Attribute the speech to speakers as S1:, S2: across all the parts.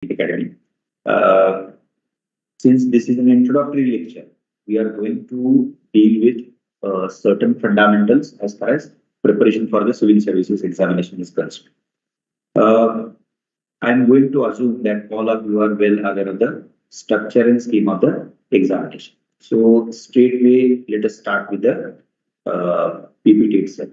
S1: Academy. Uh, since this is an introductory lecture, we are going to deal with certain fundamentals as far as preparation for the civil services examination is concerned. I'm going to assume that all of you are well aware of the structure and scheme of the examination. So straightway, let us start with the PPT itself.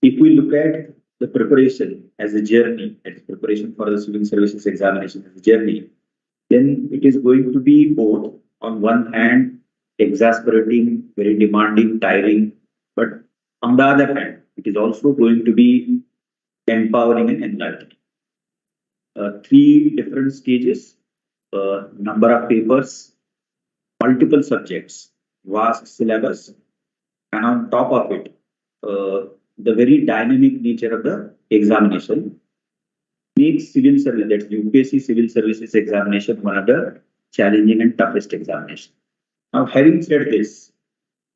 S1: If we look at the preparation as a journey, as preparation for the civil services examination as a journey, then it is going to be both on one hand exasperating, very demanding, tiring, but on the other hand, it is also going to be empowering and enlightening. Three different stages, number of papers, multiple subjects, vast syllabus, and on top of it, the very dynamic nature of the examination makes civil service, that's UPSC Civil Services examination, one of the challenging and toughest examination. Now, having said this,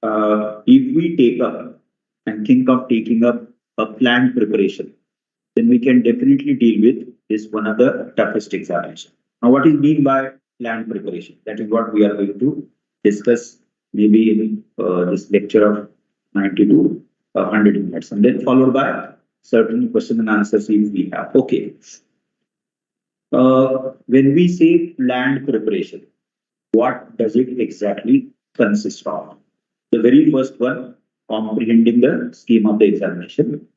S1: if we take up and think of taking up a planned preparation, then we can definitely deal with this one of the toughest examination. Now, what is mean by planned preparation? That is what we are going to discuss maybe in this lecture of 90 to 100 minutes, and then followed by certain question and answers if we have. Okay. When we say planned preparation, what does it exactly consist of? The very first one, comprehending the scheme of the examination.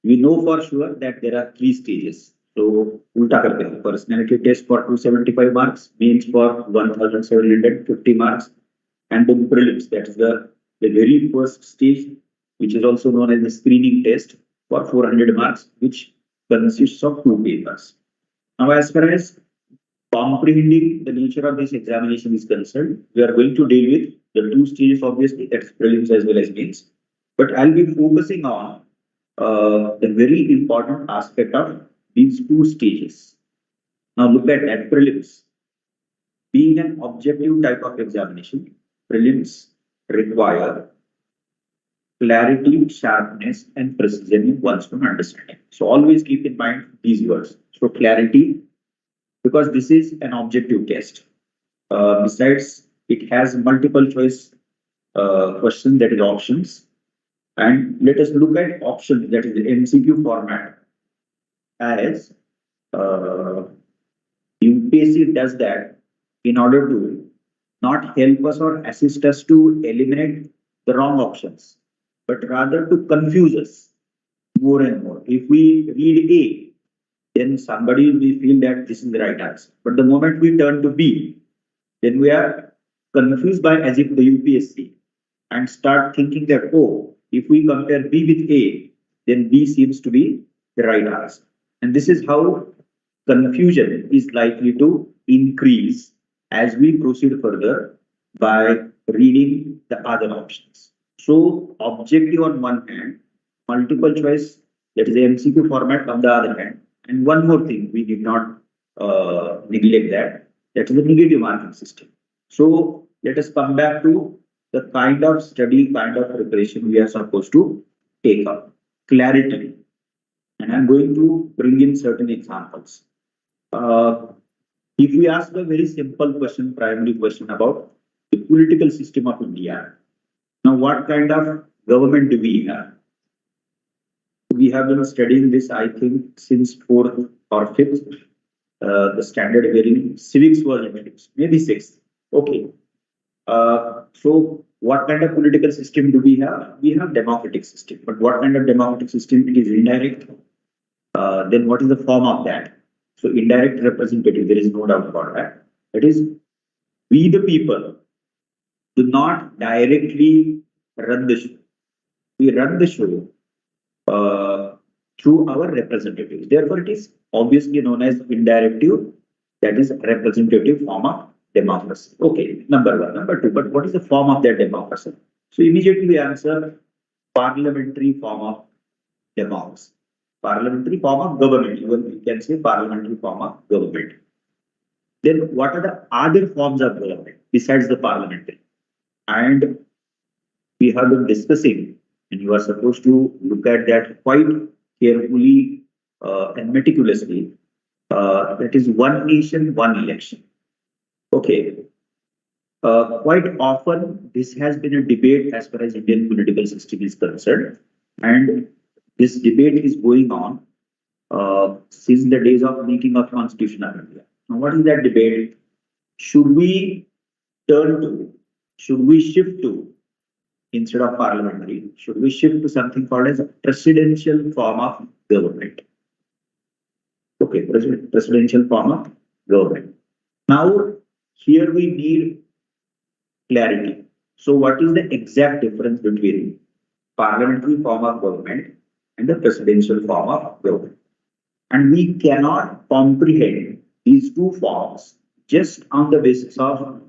S1: We know for sure that there are three stages. So, ulta karte hain. Personality test for 275 marks, mains for 1750 marks, and the prelims, that is the very first stage, which is also known as the screening test for 400 marks, which consists of two papers. Now, as far as comprehending the nature of this examination is concerned, we are going to deal with the two stages, obviously, that's prelims as well as mains. But I'll be focusing on the very important aspect of these two stages. Now, look at that. Prelims. Being an objective type of examination, prelims require clarity, sharpness, and precision in one's own understanding. So always keep in mind these words. So clarity, because this is an objective test. Besides, it has multiple choice question, that is options. And let us look at options, that is the MCQ format, as UPSC does that in order to not help us or assist us to eliminate the wrong options, but rather to confuse us more and more. If we read A, then somebody will feel that this is the right answer. But the moment we turn to B, then we are confused by as if the UPSC and start thinking that, oh, if we compare B with A, then B seems to be the right answer. And this is how confusion is likely to increase as we proceed further by reading the other options. So, objective on one hand, multiple choice, that is the MCQ format on the other hand. And one more thing, we did not neglect that is the negative marking system. So, let us come back to the kind of study, kind of preparation we are supposed to take up. Clarity. And I'm going to bring in certain examples. If we ask a very simple question, primary question about the political system of India, now what kind of government do we have? We have been studying this, I think, since 4th or 5th. The standard wherein civics was introduced, maybe 6th. Okay. So what kind of political system do we have? We have democratic system. But what kind of democratic system? It is indirect. Then what is the form of that? So indirect representative, there is no doubt about that. That is, we the people do not directly run the show. We run the show through our representatives. Therefore, it is obviously known as indirective, that is representative form of democracy. Okay, number one. Number two, but what is the form of that democracy? So immediately we answer parliamentary form of democracy. Parliamentary form of government, even we can say parliamentary form of government. Then what are the other forms of government besides the parliamentary? And we have been discussing, and you are supposed to look at that quite carefully and meticulously, that is one nation, one election. Okay. Quite often, this has been a debate as far as Indian political system is concerned, and this debate is going on since the days of making of Constitution of India. Now, what is that debate? Should we turn to, should we shift to, instead of parliamentary, should we shift to something called as a presidential form of government? Okay, presidential form of government. Now, here we need clarity. So, what is the exact difference between parliamentary form of government and the presidential form of government? And we cannot comprehend these two forms just on the basis of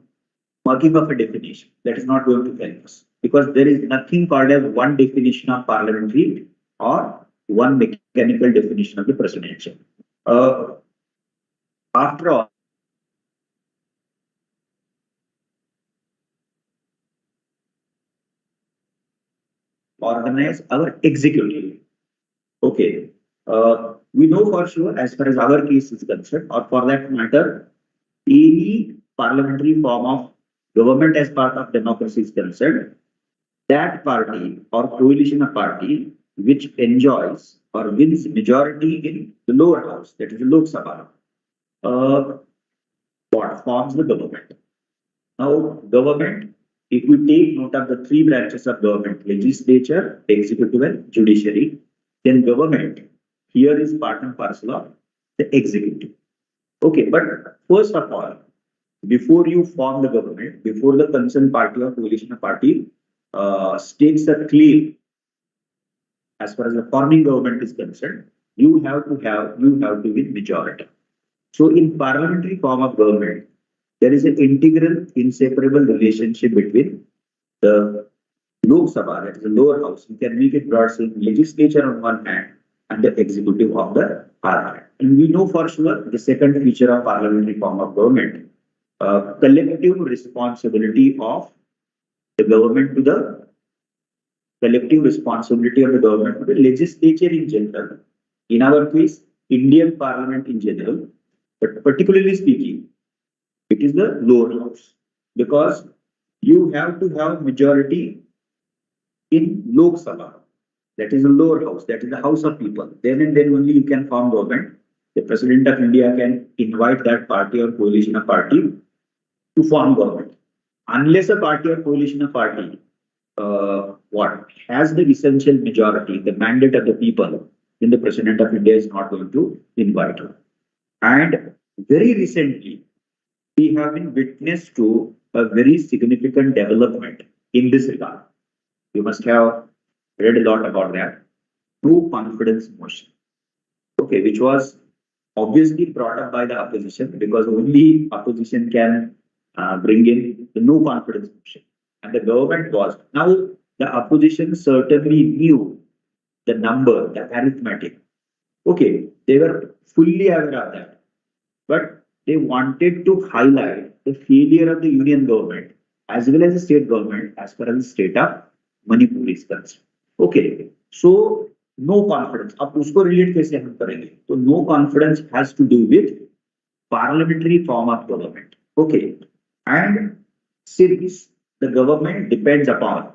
S1: mugging of a definition. That is not going to help us, because there is nothing called as one definition of parliamentary or one mechanical definition of the presidential. After all, organize our executive. Okay. We know for sure, as far as our case is concerned, or for that matter, any parliamentary form of government as part of democracy is concerned, that party or coalition of party which enjoys or wins majority in the lower house, that is the Lok Sabha, what forms the government. Now, government, if we take note of the three branches of government, legislature, executive, and judiciary, then government here is part and parcel of the executive. Okay, but first of all, before you form the government, before the concerned party or coalition party states a claim as far as the forming government is concerned, you have to win majority. So in parliamentary form of government, there is an integral, inseparable relationship between the Lok Sabha, that is the lower house. You can make it broad, saying legislature on one hand and the executive of the parliament. And we know for sure the second feature of parliamentary form of government, collective responsibility of the government to the collective responsibility of the government to the legislature in general. In our case, Indian Parliament in general, but particularly speaking, it is the lower house, because you have to have majority in Lok Sabha, that is the lower house, that is the house of people. Then and then only you can form government. The President of India can invite that party or coalition of party to form government. Unless a party or coalition of party has the essential majority, the mandate of the people, then the President of India is not going to invite her. And very recently, we have been witness to a very significant development in this regard. You must have read a lot about that. No confidence motion. Okay, which was obviously brought up by the opposition, because only opposition can bring in the no confidence motion. And the government was. Now, the opposition certainly knew the number, the arithmetic. Okay, they were fully aware of that. But they wanted to highlight the failure of the union government as well as the state government as far as the state of Manipur is concerned. Okay, so no confidence. अब उसको relate कैसे हम करेंगे? तो no confidence has to do with parliamentary form of government. Okay, and since the government depends upon,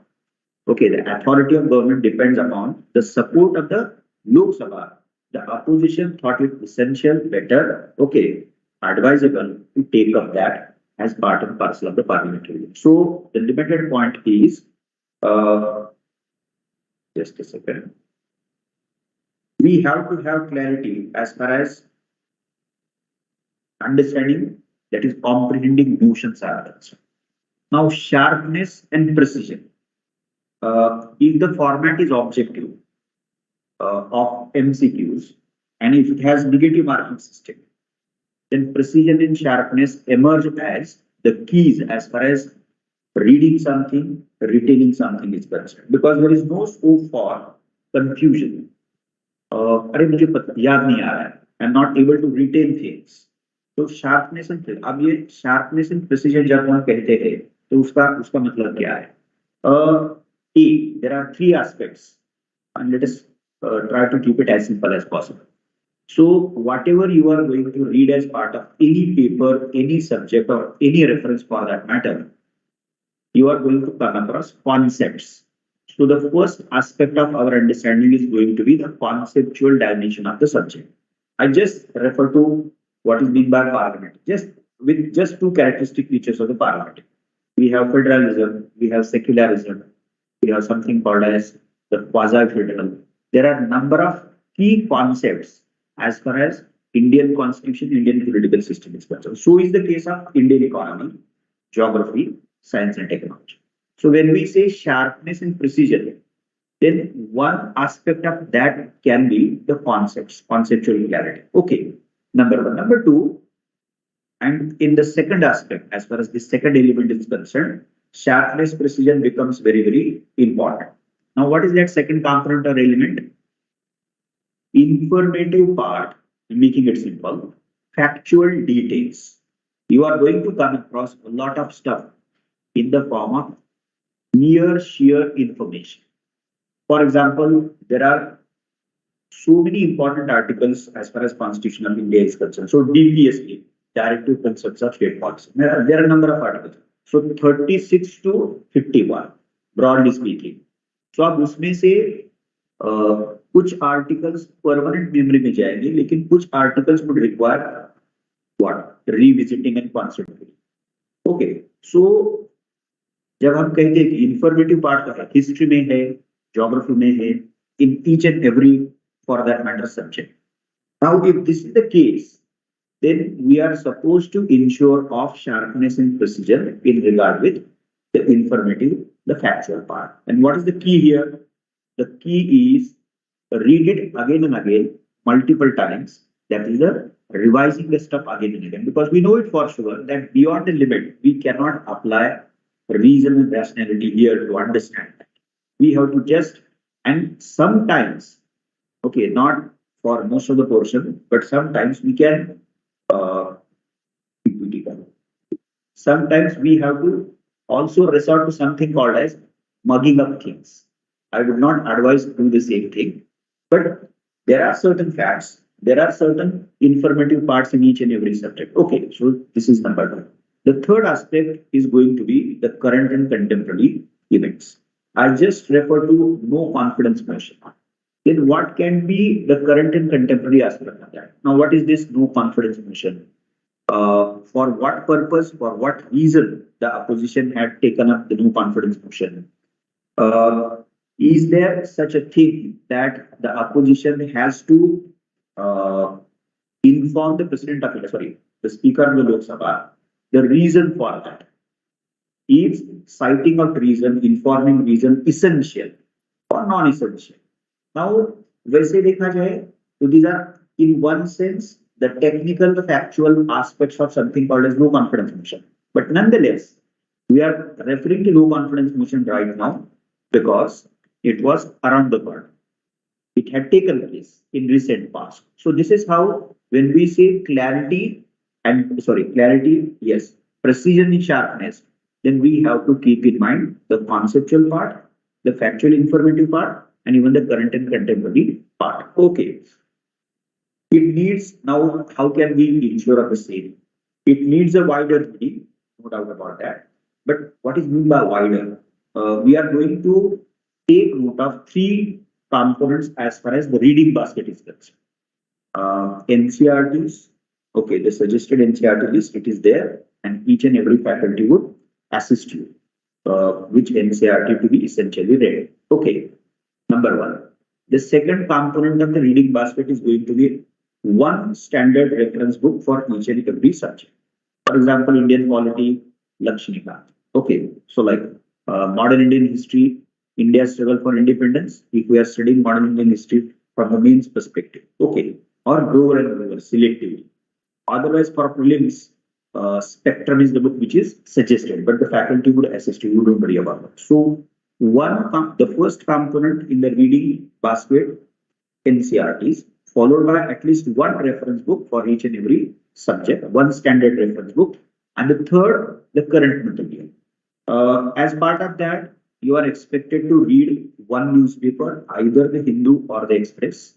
S1: okay, the authority of government depends upon the support of the Lok Sabha, the opposition thought it essential, better, okay, advisable to take up that as part and parcel of the parliamentary. So the limited point is, just a second, we have to have clarity as far as understanding, that is comprehending notions are concerned. Now, sharpness and precision. If the format is objective of MCQs, and if it has negative marking system, then precision and sharpness emerge as the keys as far as reading something, retaining something is concerned, because there is no scope for confusion. अरे मुझे याद नहीं आ रहा है, I'm not able to retain things. तो sharpness and अब ये sharpness and precision जब हम कहते हैं तो उसका मतलब क्या है? There are three aspects, and let us try to keep it as simple as possible. So whatever you are going to read as part of any paper, any subject, or any reference for that matter, you are going to come across concepts. So the first aspect of our understanding is going to be the conceptual dimension of the subject. I just refer to what is meant by parliament, just with just two characteristic features of the parliament. We have federalism, we have secularism, we have something called as the quasi-federal. There are a number of key concepts as far as Indian constitution, Indian political system is concerned. So is the case of Indian economy, geography, science and technology. So when we say sharpness and precision, then one aspect of that can be the concepts, conceptual clarity. Okay, number one. Number two, and in the second aspect, as far as the second element is concerned, sharpness, precision becomes very, very important. Now, what is that second component or element? Informative part, making it simple, factual details. You are going to come across a lot of stuff in the form of mere sheer information. For example, there are so many important articles as far as Constitution of India is concerned. So DPSP, Directive Principles of State Policy. There are a number of articles. So 36 to 51, broadly speaking. So आप उसमें से कुछ articles permanent memory में जाएंगे, लेकिन कुछ articles would require what revisiting and considering. Okay, so जब हम कहते हैं कि इंफॉर्मेटिव पार्ट का है, हिस्ट्री में है, ज्योग्राफी में है, in each and every for that matter subject. Now, if this is the case, then we are supposed to ensure of sharpness and precision in regard with the informative, the factual part. And what is the key here? The key is read it again and again, multiple times. That is the revising the stuff again and again, because we know it for sure that beyond the limit, we cannot apply reason and rationality here to understand that. We have to just, and sometimes, okay, not for most of the portion, but sometimes we can, sometimes we have to also resort to something called as mugging up things. I would not advise to do the same thing, but there are certain facts, there are certain informative parts in each and every subject. Okay, so this is number one. The third aspect is going to be the current and contemporary events. I just refer to no confidence motion. Then what can be the current and contemporary aspect of that? Now, what is this no confidence motion? For what purpose, for what reason the opposition had taken up the no confidence motion? Is there such a thing that the opposition has to inform the president of India, sorry, the speaker of the Lok Sabha, the reason for that? Is citing of reason, informing reason essential or non-essential? Now, वैसे देखा जाए, so these are in one sense the technical, the factual aspects of something called as no confidence motion. But nonetheless, we are referring to no confidence motion right now because it was around the world. It had taken place in recent past. So this is how, when we say clarity and clarity, yes, precision and sharpness, then we have to keep in mind the conceptual part, the factual informative part, and even the current and contemporary part. Okay. It needs, now how can we ensure of the same? It needs a wider reading, no doubt about that. But what is meant by wider? We are going to take note of three components as far as the reading basket is concerned. NCRTs, okay, the suggested NCRT list, it is there, and each and every faculty would assist you which NCRT to be essentially read. Okay, number one. The second component of the reading basket is going to be one standard reference book for each and every subject. For example, Indian polity, Lakshmikant. Okay, so like modern Indian history, India's struggle for independence, if we are studying modern Indian history from the means perspective. Okay, or Grover and Grover selectively. Otherwise, for prelims, Spectrum is the book which is suggested, but the faculty would assist you, don't worry about it. So, the first component in the reading basket, NCRTs, followed by at least one reference book for each and every subject, one standard reference book, and the third, the current material. As part of that, you are expected to read one newspaper, either the Hindu or the Express.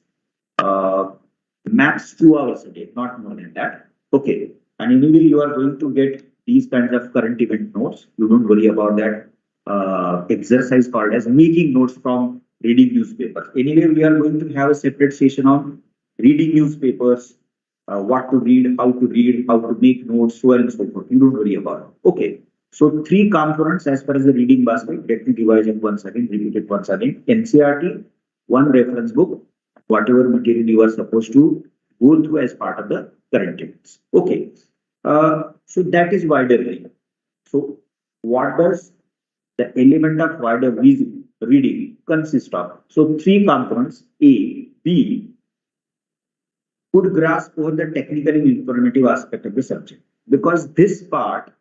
S1: max 2 hours a day, not more than that. Okay. And anyway, you are going to get these kinds of current event notes. You don't worry about that exercise called as making notes from reading newspapers. Anyway, we are going to have a separate session on reading newspapers, what to read, how to make notes, so on and so forth. You don't worry about it. Okay. So 3 components as far as the reading basket. Let me revise it once again, repeat it once again. NCERT, 1 reference book, whatever material you are supposed to go through as part of the current events. Okay. So that is wider reading. So what does the element of wider reading consist of? So 3 components, A, B, could grasp over the technical and informative aspect of the subject, because this part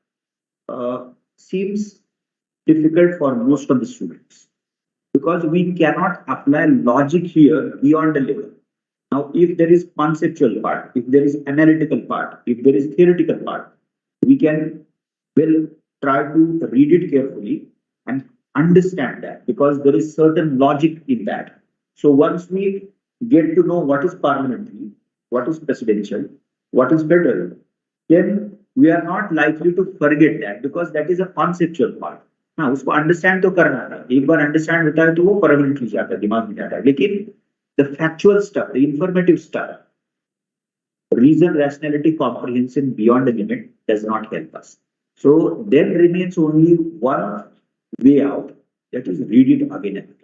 S1: seems difficult for most of the students, because we cannot apply logic here beyond a level. Now, if there is conceptual part, if there is analytical part, if there is theoretical part, we can well try to read it carefully and understand that, because there is certain logic in that. So once we get to know what is parliamentary, what is presidential, what is federal, then we are not likely to forget that, because that is a conceptual part. हाँ, उसको understand तो करना था, एक बार understand होता है तो वो परमानेंटली जाता है, दिमाग में जाता है. लेकिन the factual stuff, the informative stuff, reason, rationality, comprehension beyond the limit does not help us. So then remains only one way out, that is read it again and again.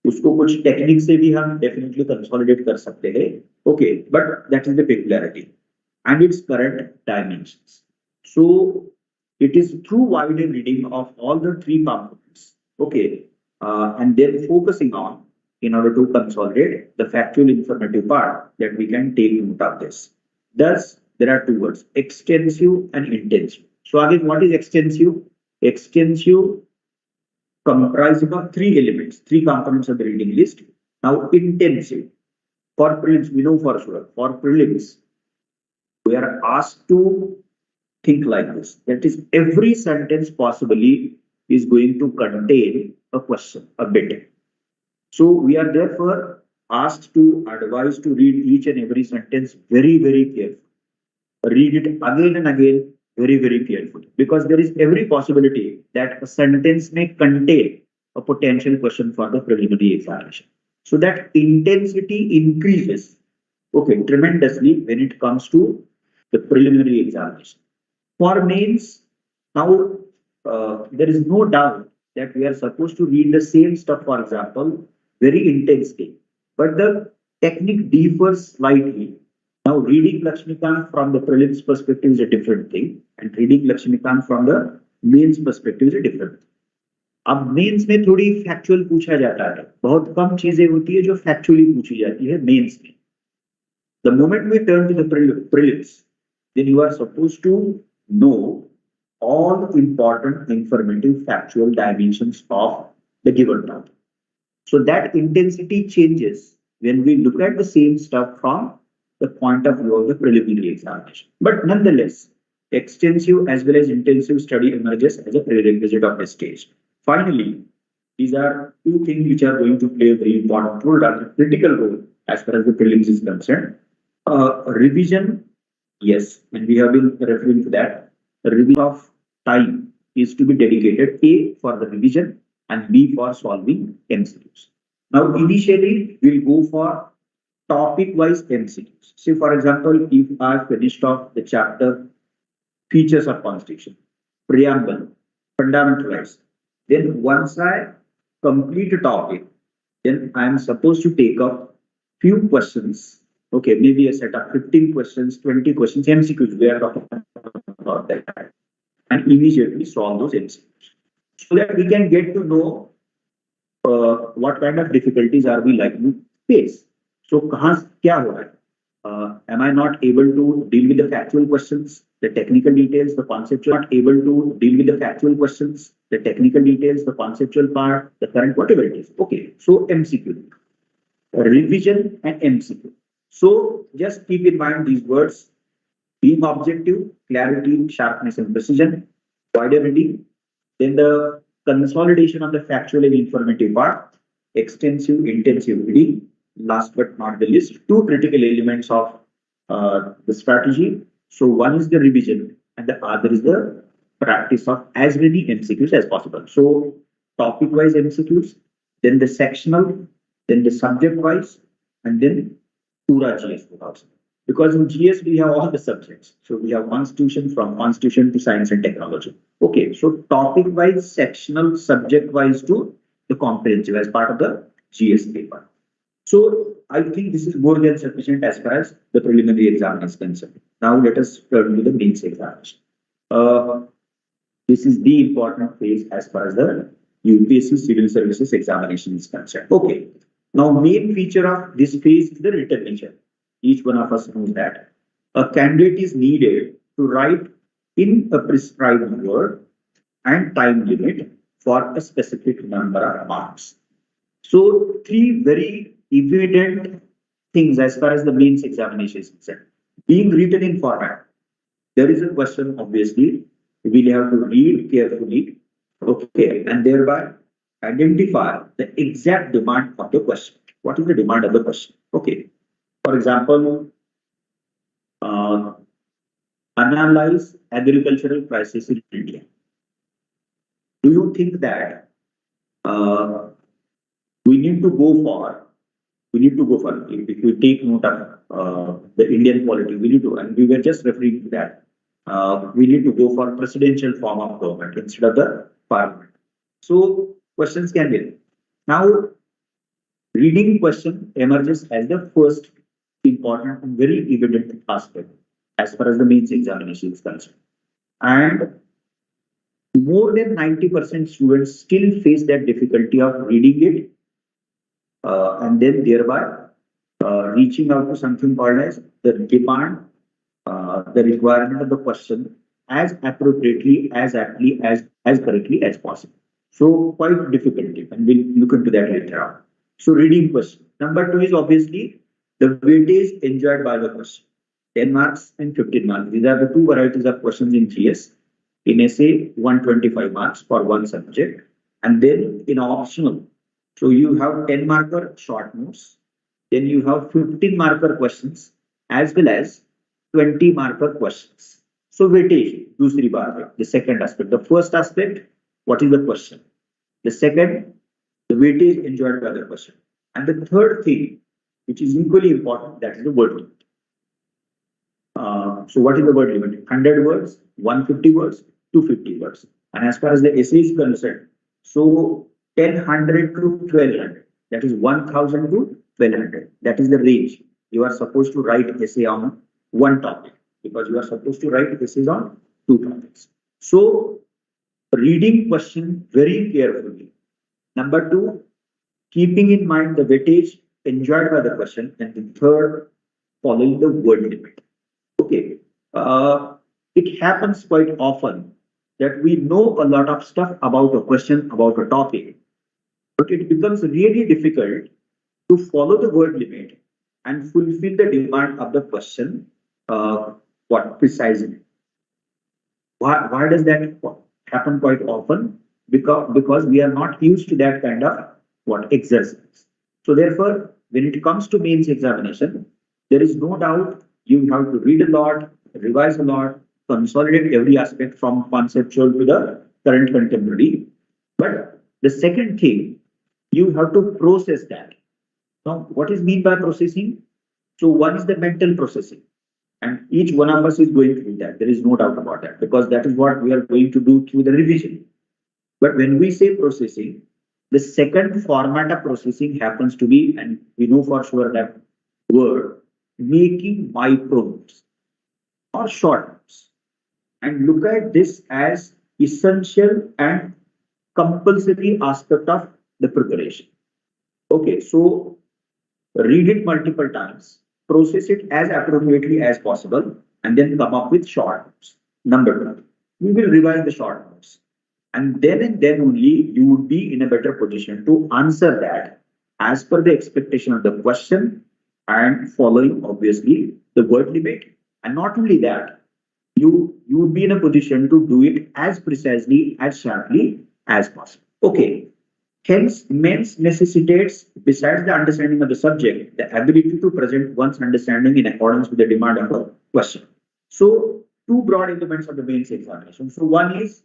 S1: उसको कुछ technique से भी हम definitely consolidate कर सकते हैं. Okay, but that is the peculiarity and its current dimensions. So it is through wider reading of all the 3 components, okay, and then focusing on, in order to consolidate the factual informative part, that we can take note of this. Thus, there are 2 words, extensive and intensive. So again, what is extensive? Extensive comprising of 3 elements, 3 components of the reading list. Now, intensive, for prelims, we know for sure, for prelims, we are asked to think like this. That is, every sentence possibly is going to contain a question, a bit. So we are therefore asked to advise to read each and every sentence very, very carefully. Read it again and again, very, very carefully, because there is every possibility that a sentence may contain a potential question for the preliminary examination. So that intensity increases, okay, tremendously when it comes to the preliminary examination. For mains, now there is no doubt that we are supposed to read the same stuff, for example, very intensely, but the technique differs slightly. Now, reading Lakshmikant from the prelims perspective is a different thing, and reading Lakshmikant from the mains perspective is a different thing. अब mains में थोड़ी factual पूछा जाता है, बहुत कम चीजें होती है जो फैक्चुअली पूछी जाती है मेंस में. The moment we turn to the prelims, then you are supposed to know all important informative factual dimensions of the given topic. So that intensity changes when we look at the same stuff from the point of view of the preliminary examination. But nonetheless, extensive as well as intensive study emerges as a prerequisite of this stage. Finally, these are 2 things which are going to play a very important role, a critical role as far as the prelims is concerned. Revision, yes, and we have been referring to that. The revision of time is to be dedicated, A for the revision and B for solving MCQs. Now, initially, we'll go for topic-wise MCQs. Say, for example, if I finished off the chapter Features of Constitution, Preamble, Fundamental Rights, then once I complete a topic, then I am supposed to take up few questions. Okay, maybe a set of 15 questions, 20 questions, MCQs, we are talking about that, and immediately solve those MCQs, so that we can get to know what kind of difficulties are we likely to face. So, कहाँ क्या हो रहा है? Am I not able to deal with the factual questions, the technical details, the conceptual? Not able to deal with the factual questions, the technical details, the conceptual part, the current, whatever it is. Okay, so MCQ, revision and MCQ. So just keep in mind these words: being objective, clarity, sharpness and precision, wider reading, then the consolidation of the factual and informative part, extensive, intensive reading, last but not the least, two critical elements of the strategy. So one is the revision and the other is the practice of as many MCQs as possible. So topic wise MCQs, then the sectional, then the subject wise, and then Pura GS also. Because in GS we have all the subjects. So we have constitution, from constitution to science and technology. Okay, so topic wise, sectional, subject wise to the comprehensive as part of the GS paper. So I think this is more than sufficient as far as the preliminary exam is concerned. Now let us turn to the mains examination. This is the important phase as far as the UPSC Civil Services examination is concerned. Okay. Now main feature of this phase is the written nature. Each one of us knows that a candidate is needed to write in a prescribed word and time limit for a specific number of marks. So three very evident things as far as the mains examination is concerned. Being written in format, there is a question, obviously, we will have to read carefully, okay, and thereby identify the exact demand of the question. What is the demand of the question? Okay. For example, analyze agricultural crisis in India. Do you think that we need to go for, if we take note of the Indian polity, we need to, and we were just referring to that, we need to go for presidential form of government instead of the parliament. So questions can be. Now, reading question emerges as the first important and very evident aspect as far as the mains examination is concerned. And more than 90% students still face that difficulty of reading it and then thereby reaching out to something called as the demand, the requirement of the question as appropriately, as aptly, as correctly as possible. So quite difficult, and we'll look into that later on. So reading question. Number two is obviously the weightage enjoyed by the question. 10 marks and 15 marks. These are the two varieties of questions in GS. In essay, 125 marks for one subject. And then in optional, so you have 10 marker short notes. Then you have 15 marker questions as well as 20 marker questions. So weightage, dusri baat, the second aspect. The first aspect, what is the question? The second, the weightage enjoyed by the question. And the third thing, which is equally important, that is the word limit. So what is the word limit? 100 words, 150 words, 250 words. And as far as the essay is concerned, so 1000 to 1200, that is 1000 to 1200. That is the range. You are supposed to write essay on one topic because you are supposed to write essays on two topics. So reading question very carefully. Number two, keeping in mind the weightage enjoyed by the question, and the third, following the word limit. Okay, it happens quite often that we know a lot of stuff about a question, about a topic, but it becomes really difficult to follow the word limit and fulfill the demand of the question. What precisely? Why does that happen quite often? Because we are not used to that kind of exercise. So therefore, when it comes to mains examination, there is no doubt you have to read a lot, revise a lot, consolidate every aspect from conceptual to the current contemporary. But the second thing, you have to process that. Now, what is meant by processing? So one is the mental processing. And each one of us is going to do that. There is no doubt about that, because that is what we are going to do through the revision. But when we say processing, the second format of processing happens to be, and we know for sure that word, making micro notes or short notes. And look at this as essential and compulsory aspect of the preparation. Okay, so read it multiple times, process it as appropriately as possible, and then come up with short notes. Number two, we will revise the short notes. And then only you would be in a better position to answer that as per the expectation of the question and following obviously the word limit. And not only that, you would be in a position to do it as precisely, as sharply as possible. Okay. Hence, mains necessitates, besides the understanding of the subject, the ability to present one's understanding in accordance with the demand of the question. So, two broad elements of the mains examination. So, one is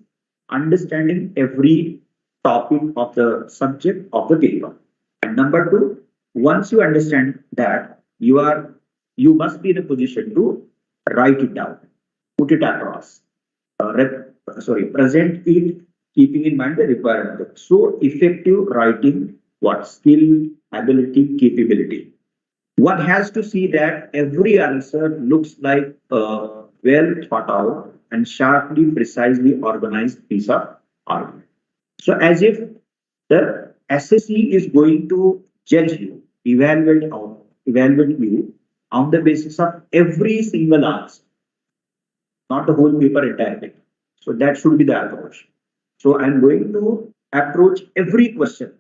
S1: understanding every topic of the subject of the paper. And number two, once you understand that, you must be in a position to write it down, put it across, present it, keeping in mind the requirement. So effective writing, what skill, ability, capability. One has to see that every answer looks like a well thought out and sharply, precisely organized piece of argument. So as if the SSE is going to judge you, evaluate you on the basis of every single answer, not the whole paper entirely. So that should be the approach. So I'm going to approach every question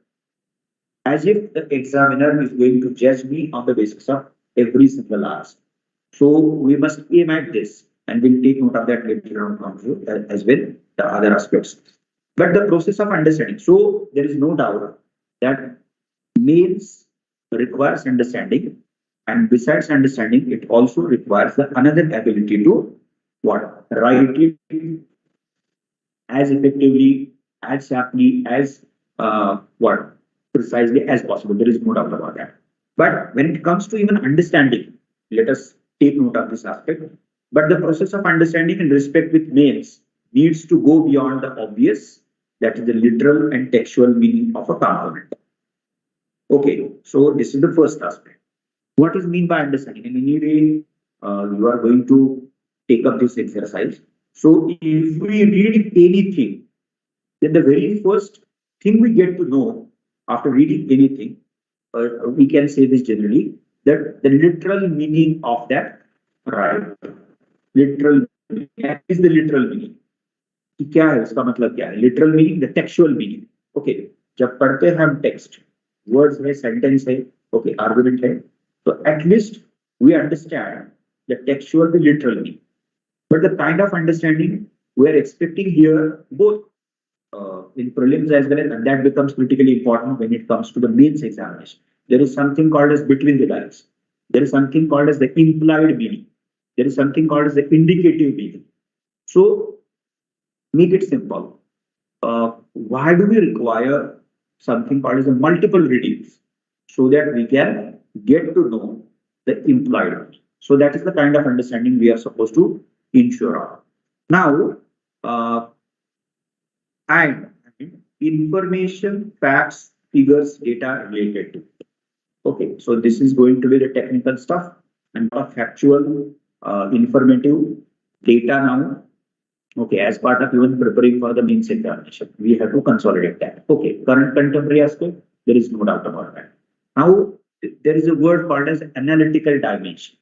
S1: as if the examiner is going to judge me on the basis of every single answer. So we must aim at this, and we'll take note of that later on as well, the other aspects. But the process of understanding. So there is no doubt that mains requires understanding, and besides understanding, it also requires the another ability to what? Write it as effectively, as sharply, as precisely as possible. There is no doubt about that. But when it comes to even understanding, let us take note of this aspect. But the process of understanding in respect with mains needs to go beyond the obvious, that is the literal and textual meaning of a component. Okay, so this is the first aspect. What is meant by understanding? In any way, you are going to take up this exercise. So if we read anything, then the very first thing we get to know after reading anything, we can say this generally, that the literal meaning of that, right? Literal is the literal meaning. क्या है उसका मतलब क्या है? Literal meaning, the textual meaning. Okay, जब पढ़ते हैं हम text, words है, sentence है, okay, argument है, so at least we understand the textual, the literal meaning. But the kind of understanding we are expecting here, both in prelims as well, and that becomes critically important when it comes to the mains examination. There is something called as between the lines. There is something called as the implied meaning. There is something called as the indicative meaning. So make it simple. Why do we require something called as a multiple readings? So that we can get to know the implied meaning. So that is the kind of understanding we are supposed to ensure of. Now, and information, facts, figures, data related to. Okay, so this is going to be the technical stuff and factual, informative data now. Okay, as part of even preparing for the mains examination, we have to consolidate that. Okay, current contemporary aspect, there is no doubt about that. Now, there is a word called as analytical dimension.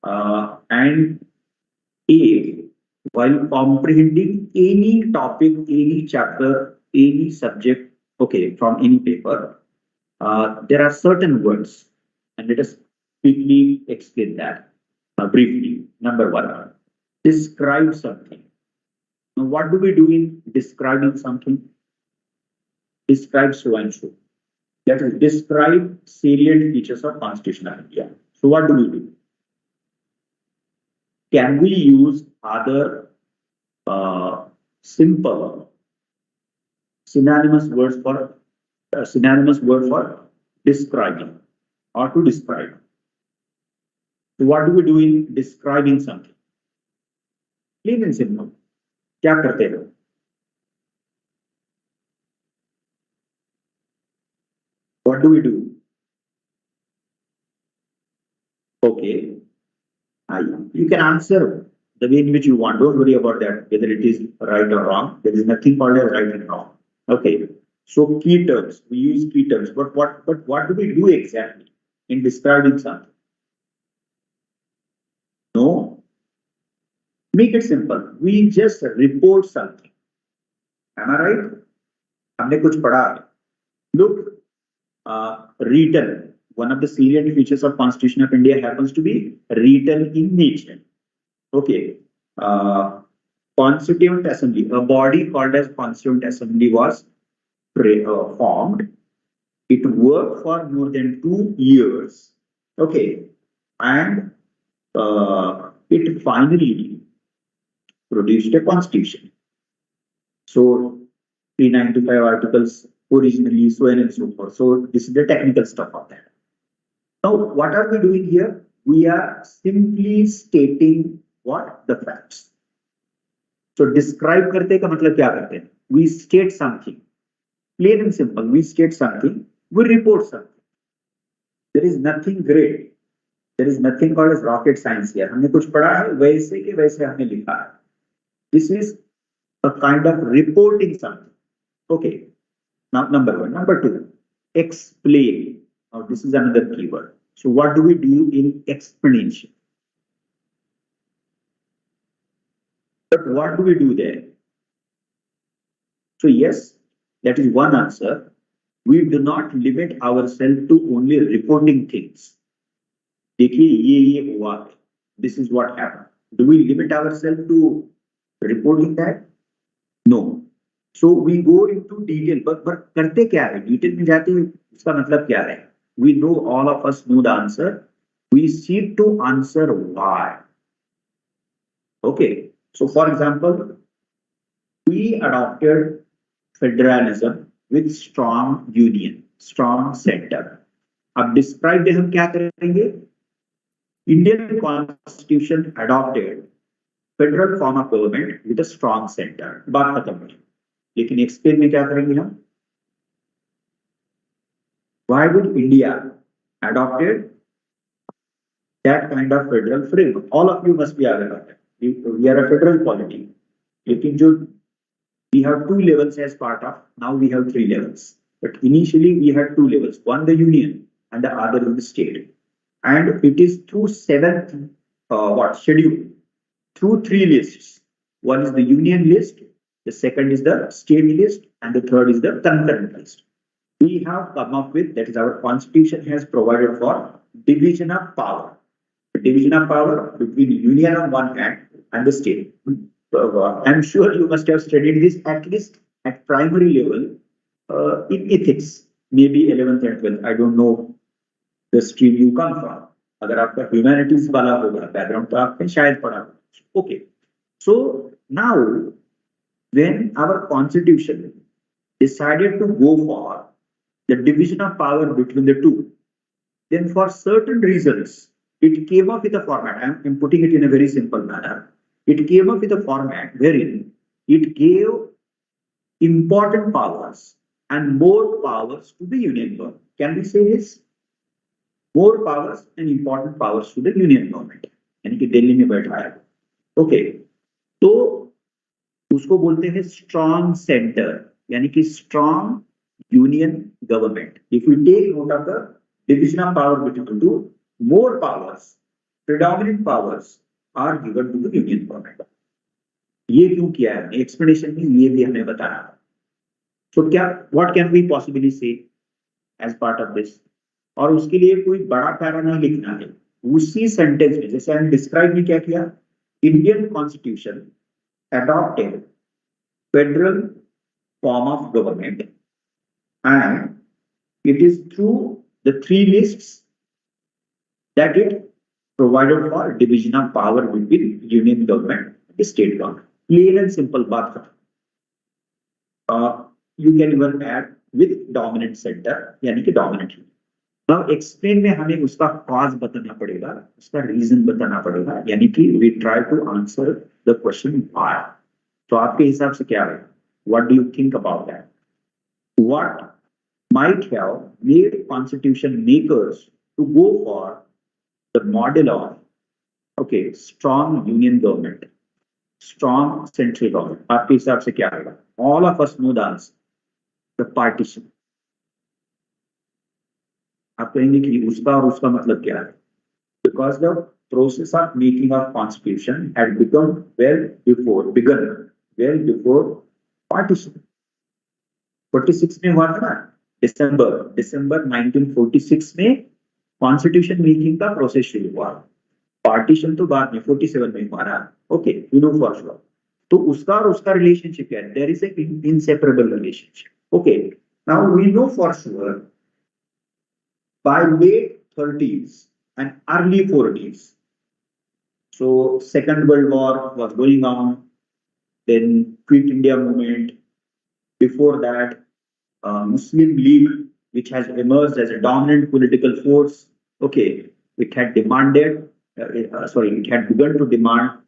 S1: And while comprehending any topic, any chapter, any subject, okay, from any paper, there are certain words, and let us quickly explain that briefly. Number one, describe something. Now, what do we do in describing something? Describe so and so. That is, describe salient features of Constitution of India. So, what do we do? Can we use other simple synonymous words for describing or to describe? So what do we do in describing something? Plain and simple. क्या करते हैं? What do we do? Okay. You can answer the way in which you want. Don't worry about that, whether it is right or wrong. There is nothing called as right and wrong. Okay. So key terms, we use key terms. But what do we do exactly in describing something? No. Make it simple. We just report something. Am I right? हमने कुछ पढ़ा. Look, written. One of the salient features of Constitution of India happens to be written in nature. Okay. Constituent Assembly, a body called as Constituent Assembly was formed. It worked for more than 2 years. Okay, and it finally produced a constitution. So 395 articles originally, so on and so forth. So this is the technical stuff of that. Now, what are we doing here? We are simply stating what the facts. So describe करते का मतलब क्या करते हैं? We state something, plain and simple. We state something. We report something. There is nothing great. There is nothing called as rocket science here. हमने कुछ पढ़ा है वैसे के वैसे हमने लिखा है. This is a kind of reporting something. Okay. Now, number one. Number two, explain. Now, this is another keyword. So, what do we do in explanation? But what do we do there? So, yes, that is one answer. We do not limit ourselves to only reporting things. देखिए ये हुआ. This is what happened. Do we limit ourselves to reporting that? No. So we go into detail, but करते क्या है? Detail में जाते हैं उसका मतलब क्या है? We know, all of us know the answer. We seek to answer why. Okay. So for example, we adopted federalism with strong union, strong center. अब describe में हम क्या करेंगे? Indian Constitution adopted federal form of government with a strong center. बात खत्म हुई. लेकिन explain में क्या करेंगे हम? Why would India adopted that kind of federal framework? All of you must be aware of it. We are a federal polity. लेकिन जो we have 2 levels as part of, now we have 3 levels. But initially we had 2 levels, one the union and the other is the state. And it is through 7th schedule, through 3 lists. One is the union list, the second is the state list, and the third is the concurrent list. We have come up with, that is our constitution has provided for division of power. The division of power between union on one hand and the state. I'm sure you must have studied this at least at primary level in ethics, maybe 11th and 12th. I don't know the stream you come from. अगर आपका humanities वाला होगा background तो आपने शायद पढ़ा. Okay. So now when our constitution decided to go for the division of power between the two, then for certain reasons it came up with a format. I'm putting it in a very simple manner. It came up with a format wherein it gave important powers and more powers to the union government. Can we say this? More powers and important powers to the union government. यानी कि दिल्ली में बैठा है. Okay. तो उसको बोलते हैं strong center, यानी कि strong union government. If we take note of the division of power between the two, more powers, predominant powers are given to the union government. ये क्यों किया है? Explanation में ये भी हमें बताना. So क्या, what can we possibly say as part of this? और उसके लिए कोई बड़ा पैरा नहीं लिखना है. उसी सेंटेंस में जैसे हमने डिस्क्राइब भी क्या किया, Indian constitution adopted federal form of government and it is through the 3 lists that it provided for division of power between union government and state government. Plain and simple बात खत्म. You can even add with dominant center, यानी कि dominant. Now explain में हमें उसका cause बताना पड़ेगा, उसका reason बताना पड़ेगा, यानी कि we try to answer the question why. तो आपके हिसाब से क्या है? What do you think about that? What might have made constitution makers to go for the model of strong union government, strong central government? आपके हिसाब से क्या होगा? All of us know the answer. The partition. आप कहेंगे कि उसका और उसका मतलब क्या है? Because the process of making of constitution had begun well before partition. 46 में हुआ था ना, दिसंबर 1946 में कॉन्स्टिट्यूशन मेकिंग का प्रोसेस शुरू हुआ. पार्टीशन तो बाद में 47 में हुआ ना. Okay, you know for sure. तो उसका और उसका रिलेशनशिप क्या है? There is an inseparable relationship. Okay, Now we know for sure by late 30s and early 40s. So Second World War was going on, then Quit India movement. Before that, Muslim League, which has emerged as a dominant political force. Okay, it had demanded, it had begun to demand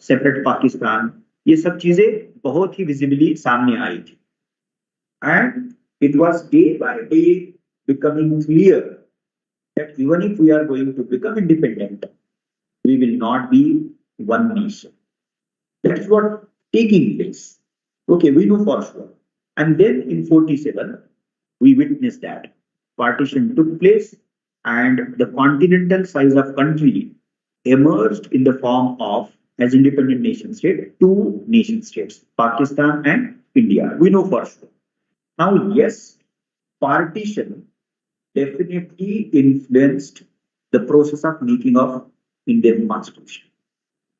S1: separate Pakistan. ये सब चीजें बहुत ही visibly सामने आई थी, and it was day by day becoming clear that even if we are going to become independent, we will not be one nation. That is what taking place. Okay, we know for sure. And then in 47, we witnessed that partition took place and the continental size of country emerged in the form of, as independent nation state, two nation states, Pakistan and India. We know for sure. Now, yes, partition definitely influenced the process of making of Indian constitution.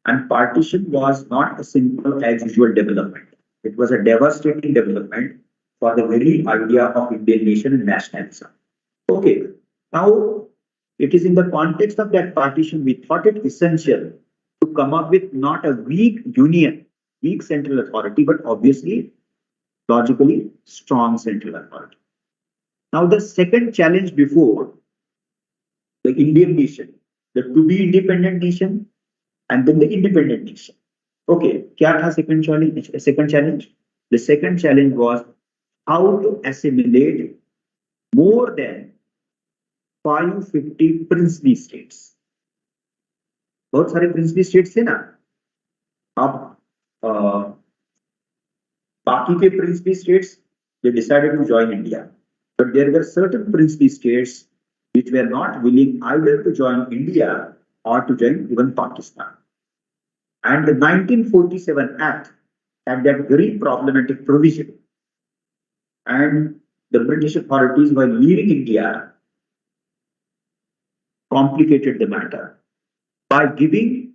S1: And partition was not a simple as usual development. It was a devastating development for the very idea of Indian nation and nationalism. Okay, now it is in the context of that partition we thought it essential to come up with not a weak union, weak central authority, but obviously logically strong central authority. Now the second challenge before the Indian nation, the to be independent nation and then the independent nation. Okay, क्या था second challenge? Second challenge. The second challenge was how to assimilate more than 550 princely states. बहुत सारे princely states थे ना. अब बाकी के princely states they decided to join India, but there were certain princely states which were not willing either to join India or to join even Pakistan. And the 1947 Act had that very problematic provision. And the British authorities, while leaving India, complicated the matter by giving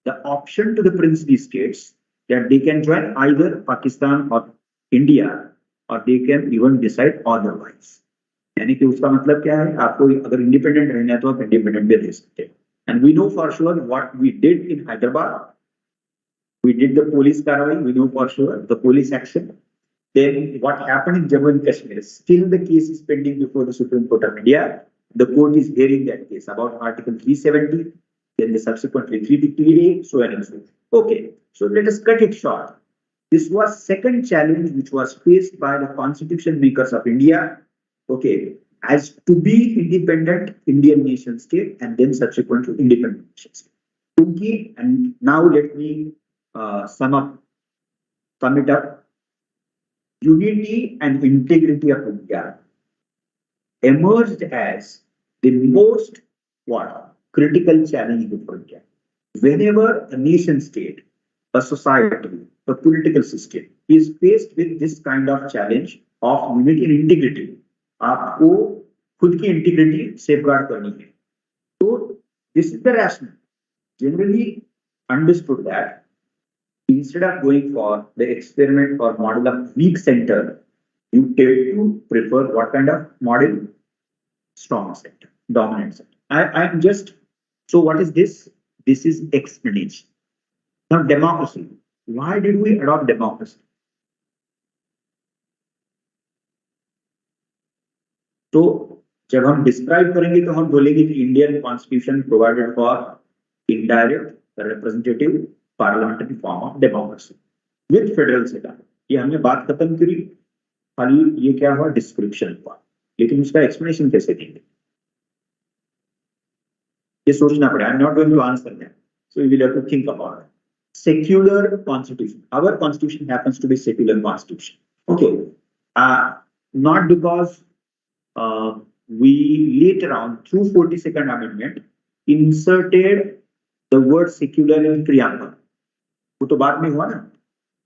S1: the option to the princely states that they can join either Pakistan or India, or they can even decide otherwise. यानी कि उसका मतलब क्या है, आपको अगर independent रहना है तो आप इंडिपेंडेंट भी रह सकते हैं. And we know for sure what we did in Hyderabad. We did the police karwai, we know for sure, the police action. Then what happened in Jammu and Kashmir? Still the case is pending before the Supreme Court of India. The court is hearing that case about Article 370, then the subsequently 353A, so on and so forth. Okay, so let us cut it short. This was second challenge which was faced by the constitution makers of India. Okay, as to be independent Indian nation state and then subsequently independent nation state. And now let me sum it up. Unity and integrity of India emerged as the most critical challenge before India. Whenever a nation state, a society, a political system is faced with this kind of challenge of unity and integrity, आपको खुद की integrity safeguard करनी है. तो this is the rationale. Generally understood that instead of going for the experiment or model of weak center, you tend to prefer what kind of model? Strong center, dominant center. I'm just, so what is this? This is explanation. Now democracy. Why did we adopt democracy? तो जब हम describe करेंगे तो हम बोलेंगे कि Indian constitution provided for indirect representative parliamentary form of democracy with federal setup. ये हमने बात खत्म करी, खाली ये क्या हुआ, डिस्क्रिप्शन हुआ, लेकिन उसका एक्सप्लेनेशन कैसे देंगे ये सोचना पड़ेगा. I am not going to answer that, so you will have to think about it. Secular constitution. Our constitution happens to be secular constitution. Okay, not because we later on through 42nd Amendment inserted the word secular in preamble. वो तो बाद में हुआ ना,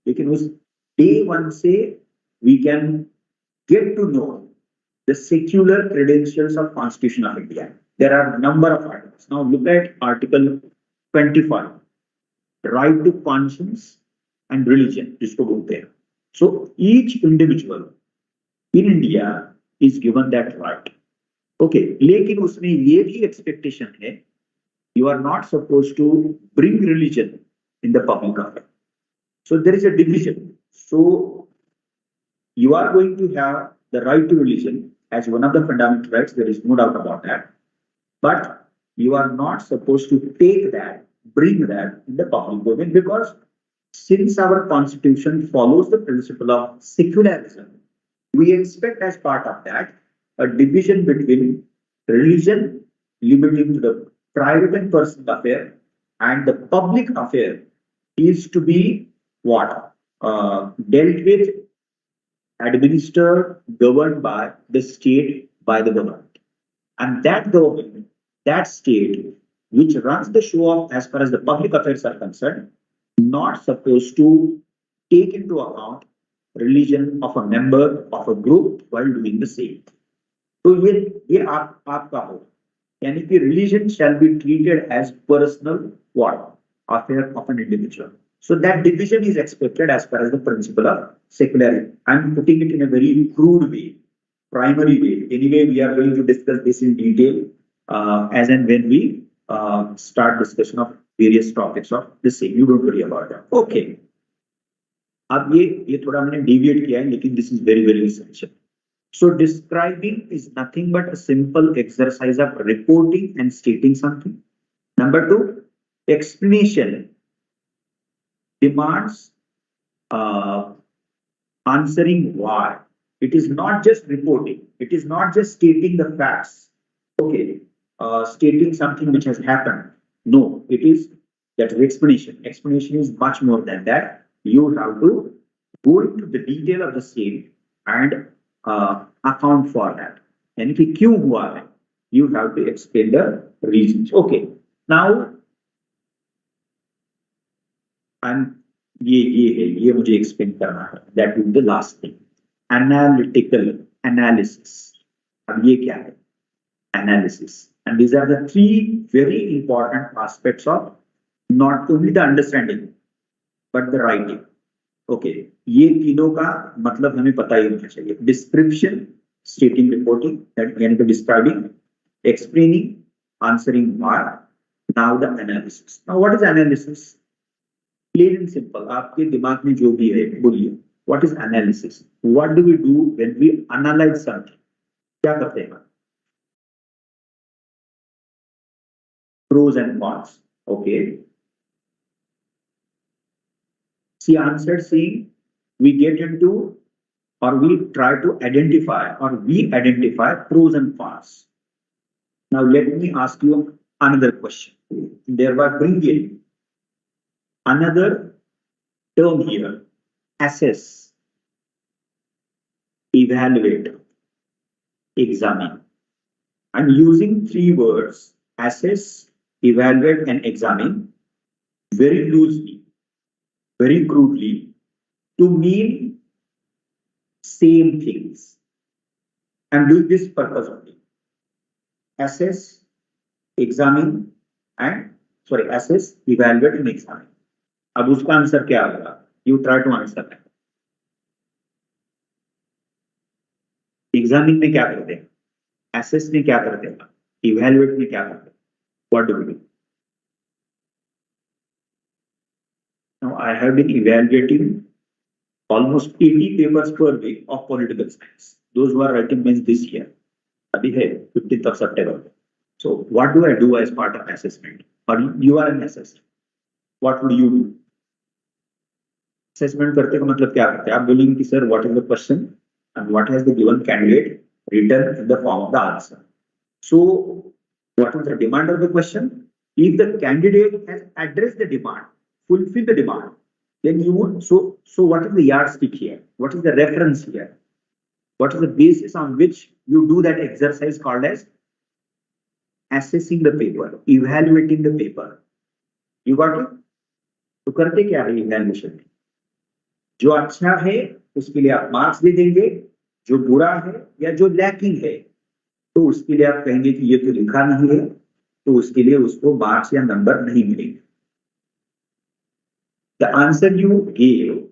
S1: लेकिन उस day one से we can get to know the secular credentials of Constitution of India. There are number of articles. Now look at Article 25, right to conscience and religion, जिसको बोलते हैं. So each individual in India is given that right. Okay, लेकिन उसमें ये भी expectation है, you are not supposed to bring religion in the public affair. So there is a division. So you are going to have the right to religion as one of the fundamental rights. There is no doubt about that. But you are not supposed to take that, bring that in the public domain, because since our constitution follows the principle of secularism, we expect as part of that a division between religion limiting to the private and personal affair, and the public affair is to be what? Dealt with, administered, governed by the state, by the government. And that government, that state, which runs the show off as far as the public affairs are concerned, not supposed to take into account religion of a member of a group while doing the same. तो ये आपका हो, यानी कि religion shall be treated as personal what? Affair of an individual. So that division is expected as far as the principle of secularism. I'm putting it in a very crude way, primary way. Anyway, we are going to discuss this in detail as and when we start discussion of various topics of the same. You don't worry about that. Okay. अब ये थोड़ा मैंने deviate किया है, लेकिन this is very very essential. So describing is nothing but a simple exercise of reporting and stating something. Number two, explanation demands answering why. It is not just reporting. It is not just stating the facts. Okay, stating something which has happened. No, it is that explanation. Explanation is much more than that. You have to go into the detail of the same and account for that. And कि क्यों हुआ है, you have to explain the reasons. Okay, now and ये मुझे explain करना है. That will be the last thing. Analytical analysis. अब ये क्या है? Analysis. And these are the three very important aspects of not only the understanding but the writing. Okay, ये तीनों का मतलब हमें पता ही होना चाहिए. Description, stating, reporting, that यानी कि describing, explaining, answering why. Now the analysis. Now what is analysis? Plain and simple. आपके दिमाग में जो भी है बोलिए. What is analysis? What do we do when we analyze something? क्या करते हैं? Pros and cons. Okay. She answered saying, we get into or we try to identify or we identify pros and cons. Now let me ask you another question. Thereby bring in another term here. Assess, evaluate, examine. I'm using three words: assess, evaluate, and examine very loosely, very crudely, to mean same things. I'm doing this purpose only. Assess, examine, and assess, evaluate, and examine. अब उसका answer क्या होगा? You try to answer that. Examine में क्या करते हैं? Assess में क्या करते हैं? Evaluate में क्या करते हैं? What do we do? Now I have been evaluating almost 80 papers per week of political science. Those who are writing means this year. अभी है 15th of September. So what do I do as part of assessment? Or you are an assessor. What would you do? Assessment करते का मतलब क्या करते हैं? आप बोलेंगे कि sir, what is the question and what has the given candidate written in the form of the answer. So what is the demand of the question? If the candidate has addressed the demand, fulfilled the demand, then you would, so what is the yardstick here? What is the reference here? What is the basis on which you do that exercise called as assessing the paper, evaluating the paper? You got it? तो करते क्या है evaluation? जो अच्छा है उसके लिए आप मार्क्स दे देंगे, जो बुरा है या जो लैकिंग है तो उसके लिए आप कहेंगे कि ये तो लिखा नहीं है, तो उसके लिए उसको मार्क्स या नंबर नहीं मिलेंगे. The answer you gave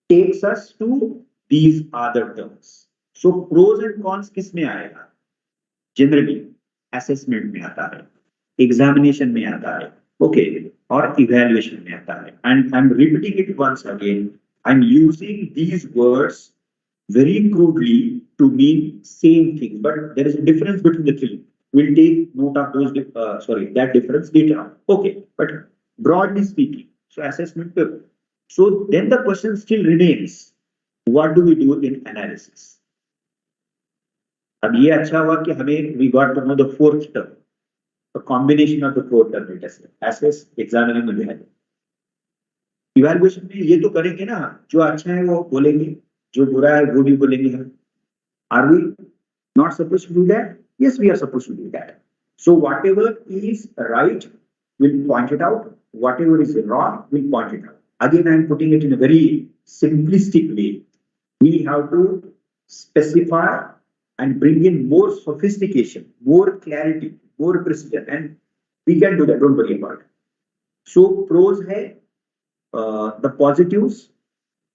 S1: takes us to these are the terms. So pros and cons किसमें आएगा? Generally assessment में आता है, examination में आता है, okay, और evaluation में आता है. And I'm repeating it once again. I'm using these words very crudely to mean same thing, but there is a difference between the three. We'll take note of those, that difference later on. Okay, but broadly speaking, so assessment paper. So then the question still remains, what do we do in analysis? अब ये अच्छा हुआ कि हमें we got to know the fourth term, a combination of the four term, assess, examine and evaluate. Evaluation में ये तो करेंगे ना, जो अच्छा है वो बोलेंगे, जो बुरा है वो भी बोलेंगे हम. Are we not supposed to do that? Yes, we are supposed to do that. So whatever is right, we'll point it out. Whatever is wrong, we'll point it out. Again, I am putting it in a very simplistic way. We have to specify and bring in more sophistication, more clarity, more precision, and we can do that. Don't worry about it. So pros hai the positives,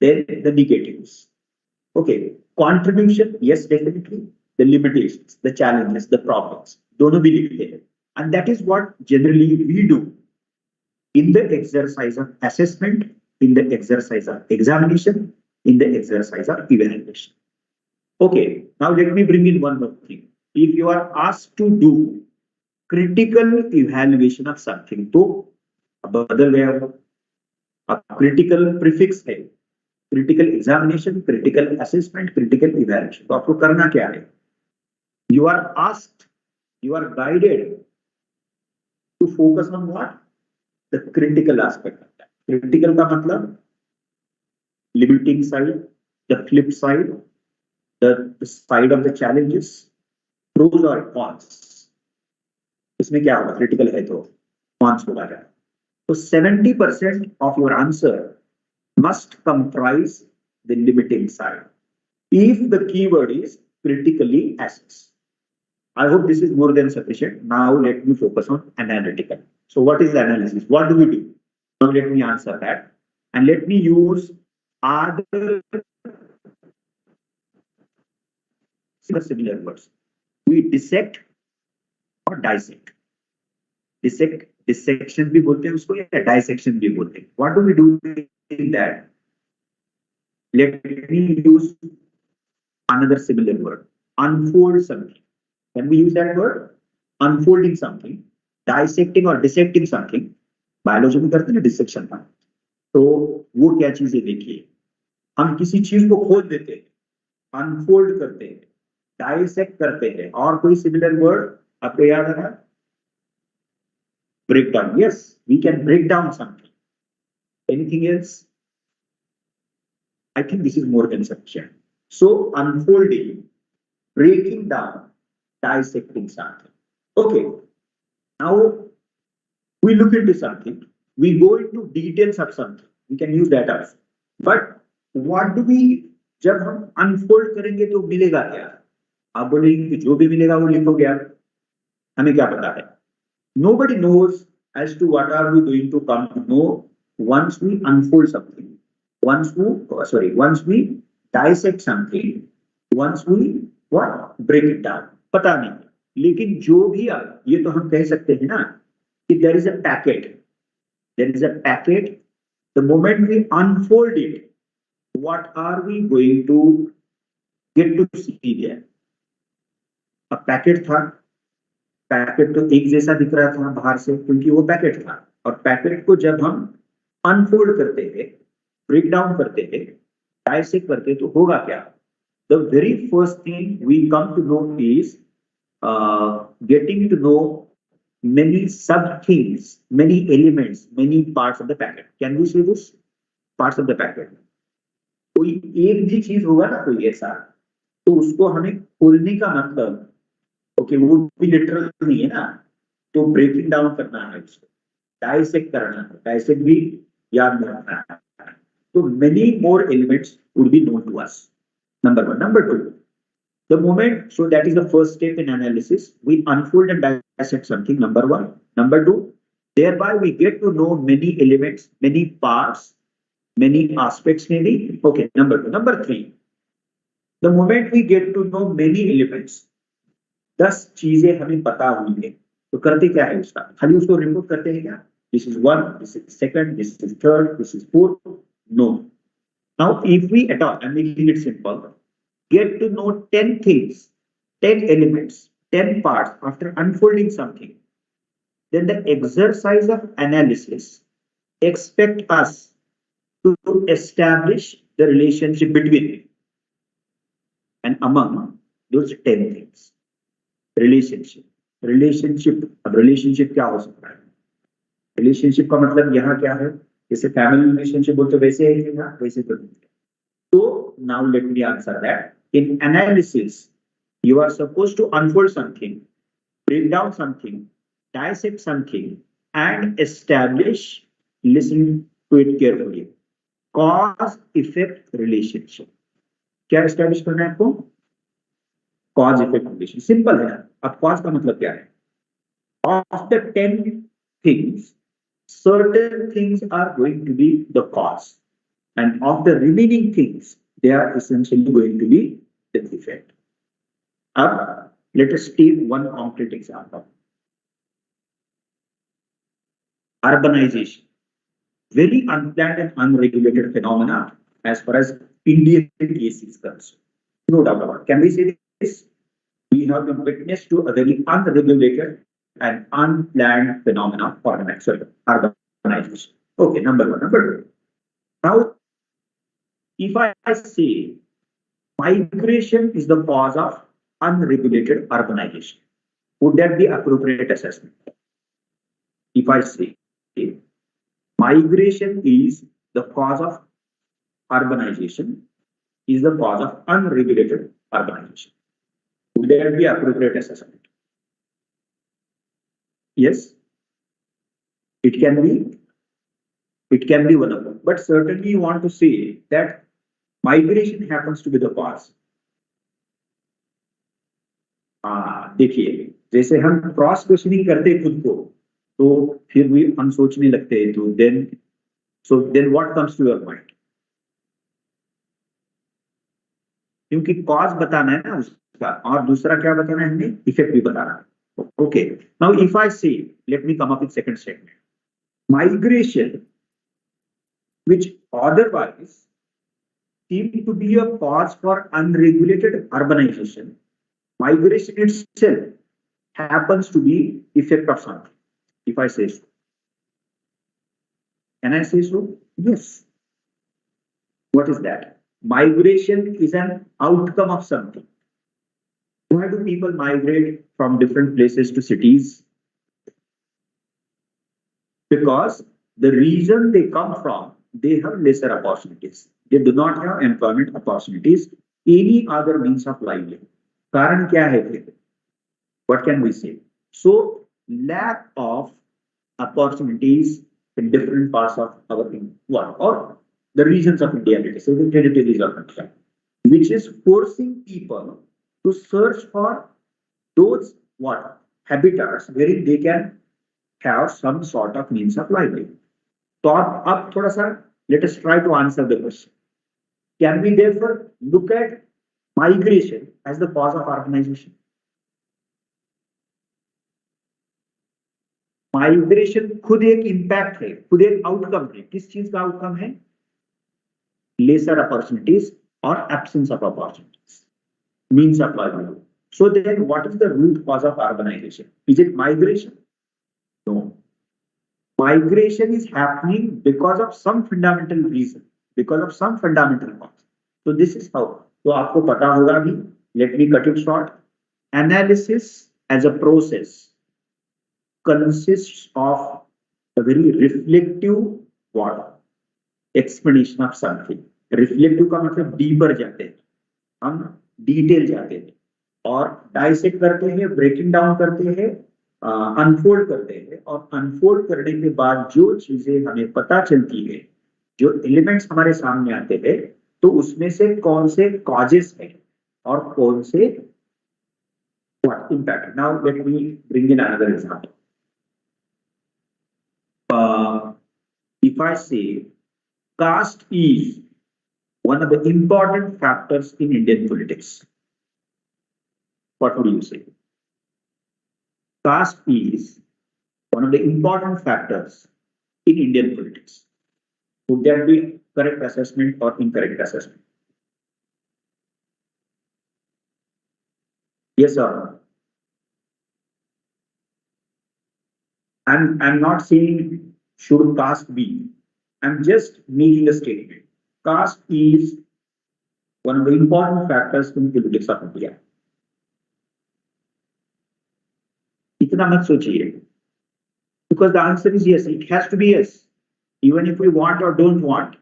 S1: then the negatives. Okay, contribution, yes, definitely. The limitations, the challenges, the problems, dono bhi likhte hain. And that is what generally we do in the exercise of assessment, in the exercise of examination, in the exercise of evaluation. Okay, now let me bring in one more thing. If you are asked to do critical evaluation of something, तो बदल गया वो. अब critical prefix है, critical examination, critical assessment, critical evaluation. तो आपको करना क्या है? You are asked, you are guided to focus on what? The critical aspect of that. Critical का मतलब limiting side, the flip side, the side of the challenges, pros or cons. इसमें क्या होगा? Critical है तो cons होगा क्या? So 70% of your answer must comprise the limiting side if the keyword is critically assessed. I hope this is more than sufficient. Now let me focus on analytical. So what is analysis? What do we do? Now let me answer that, and let me use other similar words. We dissect or dissect. Dissection भी बोलते हैं उसको, या dissection भी बोलते हैं. What do we do in that? Let me use another similar word. Unfold something. Can we use that word? Unfolding something, dissecting or dissecting something. Biology में करते हैं ना डिसेक्शन का. तो वो क्या चीजें देखिए, हम किसी चीज को खोल देते हैं, अनफोल्ड करते हैं, डाइसेक्ट करते हैं. और कोई सिमिलर वर्ड आपको याद है? Break down. Yes, we can break down something. Anything else? I think this is more than sufficient. So unfolding, breaking down, dissecting something. Okay. Now we look into something. We go into details of something. We can use that also. But what do we? जब हम unfold करेंगे तो मिलेगा क्या? आप बोलेंगे कि जो भी मिलेगा वो लिखोगे आप. हमें क्या पता है? Nobody knows as to what are we going to come to know once we unfold something, once we dissect something, once we break it down. पता नहीं, लेकिन जो भी ये तो हम कह सकते हैं ना कि there is a packet. The moment we unfold it, what are we going to get to see there? A packet था. पैकेट तो एक जैसा दिख रहा था बाहर से, क्योंकि वो पैकेट था. और पैकेट को जब हम अनफोल्ड करते हैं, ब्रेक डाउन करते हैं, डाइसेक्ट करते हैं, तो होगा क्या? The very first thing we come to know is getting to know many sub things, many elements, many parts of the packet. Can we say this? Parts of the packet. कोई एक भी चीज होगा ना कोई ऐसा, तो उसको हमें खोलने का मतलब ओके वो भी लिटरल नहीं है ना, तो ब्रेकिंग डाउन करना है, उसको डाइसेक्ट करना है. डाइसेक्ट भी याद में रखना है. तो many more elements would be known to us. Number 1. Number 2, the moment, so that is the first step in analysis. We unfold and dissect something. Number 1. Number 2, thereby we get to know many elements, many parts, many aspects maybe. Okay, number 2. Number 3, The moment we get to know many elements, 10 चीजें हमें पता हुई है, तो करते क्या है उसका, खाली उसको रिपोर्ट करते हैं क्या, this is one, this is second, this is third, this is fourth? No. Now if we at all, I'm making it simple, get to know 10 things, 10 elements, 10 parts after unfolding something, then the exercise of analysis expect us to establish the relationship between and among those 10 things. Relationship, अब relationship क्या हो सकता है? Relationship का मतलब यहाँ क्या है? जैसे family relationship बोलते वैसे है कि ना, वैसे तो नहीं है. So now let me answer that. In analysis, you are supposed to unfold something, break down something, dissect something, and establish, listen to it carefully, cause effect relationship. क्या establish करना है आपको? Cause effect relation. Simple है. अब cause का मतलब क्या है? Of the 10 things, certain things are going to be the cause, and of the remaining things, they are essentially going to be the effect. Now, let us take one concrete example. Urbanization, very unplanned and unregulated phenomena as far as Indian case is concerned. No doubt about it. Can we say this? We have been witness to a very unregulated and unplanned phenomena for an actual urbanization. Okay, number one. Number two. Now, if I say migration is the cause of unregulated urbanization, would that be appropriate assessment? If I say migration is the cause of urbanization, is the cause of unregulated urbanization, would that be appropriate assessment? Yes, it can be. It can be one of them, but certainly you want to say that migration happens to be the cause. देखिए, जैसे हम cross questioning करते हैं खुद को, तो फिर भी हम सोचने लगते हैं, तो then what comes to your mind? क्योंकि कॉज बताना है ना उसका, और दूसरा क्या बताना है हमें, इफेक्ट भी बताना है. ओके, नाउ इफ आई से, let me come up with second statement. Migration which otherwise seem to be a cause for unregulated urbanization, migration itself happens to be effect of something. If I say so, can I say so? Yes. What is that? Migration is an outcome of something. Why do people migrate from different places to cities? Because the region they come from, they have lesser opportunities. They do not have employment opportunities, any other means of livelihood. कारण क्या है फिर? What can we say? So lack of opportunities in different parts of our world or the regions of India, let us say the territories of India, which is forcing people to search for those what habitats wherein they can have some sort of means of livelihood. तो अब थोड़ा सा let us try to answer the question. Can we therefore look at migration as the cause of urbanization? Migration खुद एक impact है, खुद एक outcome है. किस चीज का आउटकम है? लेसर अपॉर्चुनिटीज और absence of opportunities, means of livelihood. So then what is the root cause of urbanization? Is it migration? No. Migration is happening because of some fundamental reason, because of some fundamental cause. So this is how. तो आपको पता होगा भी. Let me cut it short. Analysis as a process consists of a very reflective what? Explanation of something. Reflective का मतलब deeper जाते हैं, हम detail जाते हैं और dissect करते हैं, breaking down करते हैं, अनफोल्ड करते हैं, और अनफोल्ड करने के बाद जो चीजें हमें पता चलती है, जो एलिमेंट्स हमारे सामने आते हैं, तो उसमें से कौन से कॉजेस हैं और कौन से what impact. Now let me bring in another example. If I say caste is one of the important factors in Indian politics. What would you say? Caste is one of the important factors in Indian politics. Would that be correct assessment or incorrect assessment? Yes or no? I'm not saying should caste be. I'm just making a statement. Caste is one of the important factors in politics of India. इतना मत सोचिए. Because the answer is yes, it has to be yes. Even if we want or don't want,